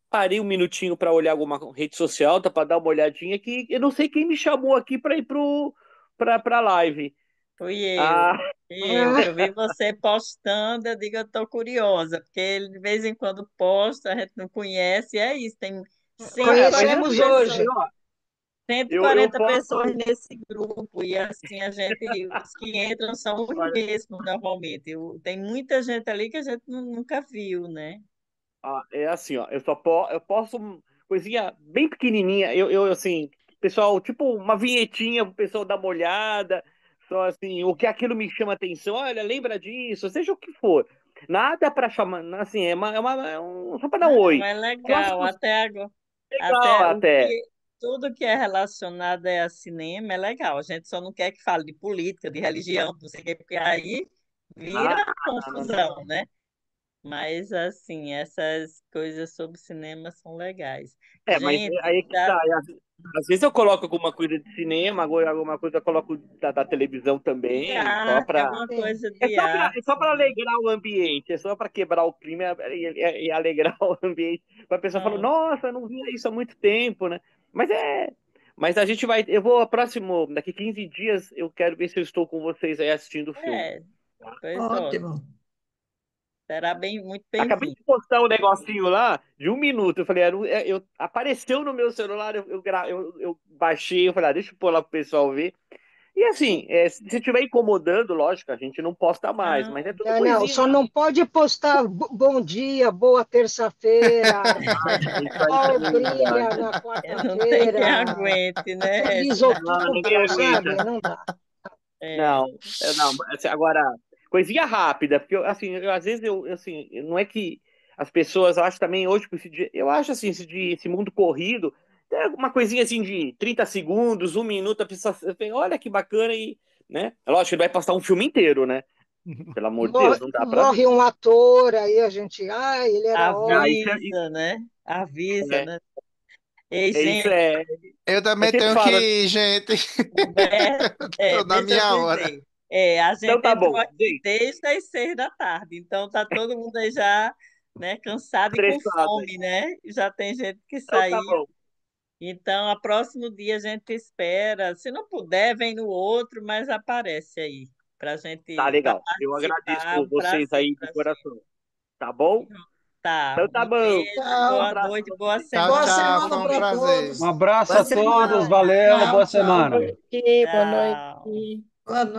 Parei um minutinho para olhar alguma rede social, tá, para dar uma olhadinha que eu não sei quem me chamou aqui para ir pra live. Fui Ah, eu, que eu vi você postando, eu digo, eu tô curiosa, porque ele de vez em quando posta, a gente não conhece, e é isso, tem mas é 140 Conhecemos assim, hoje. pessoas, ó, eu 140 pessoas posso. nesse grupo, e assim, os que entram são os mesmos normalmente. Tem muita gente ali que a gente nunca viu, né? É assim, ó, eu posso coisinha bem pequenininha, assim, pessoal, tipo uma vinhetinha pro pessoal dar uma olhada, só assim, o que aquilo me chama atenção, olha, lembra disso, seja o que for. Nada para chamar, assim, só para dar um Não, oi. é Próximo legal, até agora, legal até o até. que tudo que é relacionado a cinema é legal. A gente só não quer que fale de política, de religião, não sei o quê, porque aí vira Ah, não, não, não. confusão, né? Mas assim, essas coisas sobre cinema são legais. Mas Gente, aí é que tá. Às vezes eu coloco alguma coisa de cinema, agora alguma coisa eu coloco da televisão de também, só arte, para alguma Sim. coisa de É só arte, para né? alegrar o ambiente, é só para quebrar o clima e alegrar o ambiente. Para a pessoa falar, Não, nossa, eu não via isso há muito tempo, né? Mas é. Mas a gente vai. Eu vou, próximo, daqui 15 dias, eu quero ver se eu estou com vocês aí assistindo o filme. é, pois Ótimo. ótimo. Será bem, muito Acabei bem-vindo. de postar um negocinho lá de 1 minuto. Eu falei, apareceu no meu celular, eu baixei, eu falei, deixa eu pôr lá pro pessoal ver. E assim, se estiver incomodando, lógico, a gente não posta mais, mas é Não, tudo É, não, coisinha. só não pode postar bom dia, boa terça-feira, Isso aí sol também não dá. brilha na não tem quem quarta-feira, aguente, né? feliz Não, ninguém outubro, aguenta. sabe? Não dá. É, Não, não. Assim, agora, coisinha rápida, porque assim, às vezes assim, não é que as pessoas, eu acho também hoje, com esse dia, eu acho assim, esse mundo corrido, é uma coisinha assim de 30 segundos, 1 minuto, a pessoa fala, olha que bacana e, né? É lógico que ele vai passar um filme inteiro, né? Pelo amor de Deus, Morre, não dá pra ver. morre um ator, aí a gente, ai, ele era Ah, ótimo. avisa, né? Avisa, é, né? Ei, isso gente, Eu eu também sempre tenho que falo, ir, gente. Humberto, Tô na deixa eu minha hora. dizer. A então gente tá entrou bom, aqui gente, desde as 6 da tarde, então tá todo mundo aí já, né, cansado e com estressado aí. fome, né? Já tem gente que Então tá saiu. bom. Então, a próximo dia a gente espera. Se não puder, vem no outro, mas aparece aí para Tá gente, para legal. Eu agradeço participar. Um vocês prazer aí de para coração. Tá bom? Tá. Então tá Um bom. beijo, Um Tchau. boa abraço noite, pra boa vocês. Tchau, Boa semana. tchau. semana Foi um para prazer. Um todos. abraço Boa a todos, semana. valeu, Tchau, boa tchau. semana. Boa noite. Boa Tchau. noite. Boa noite.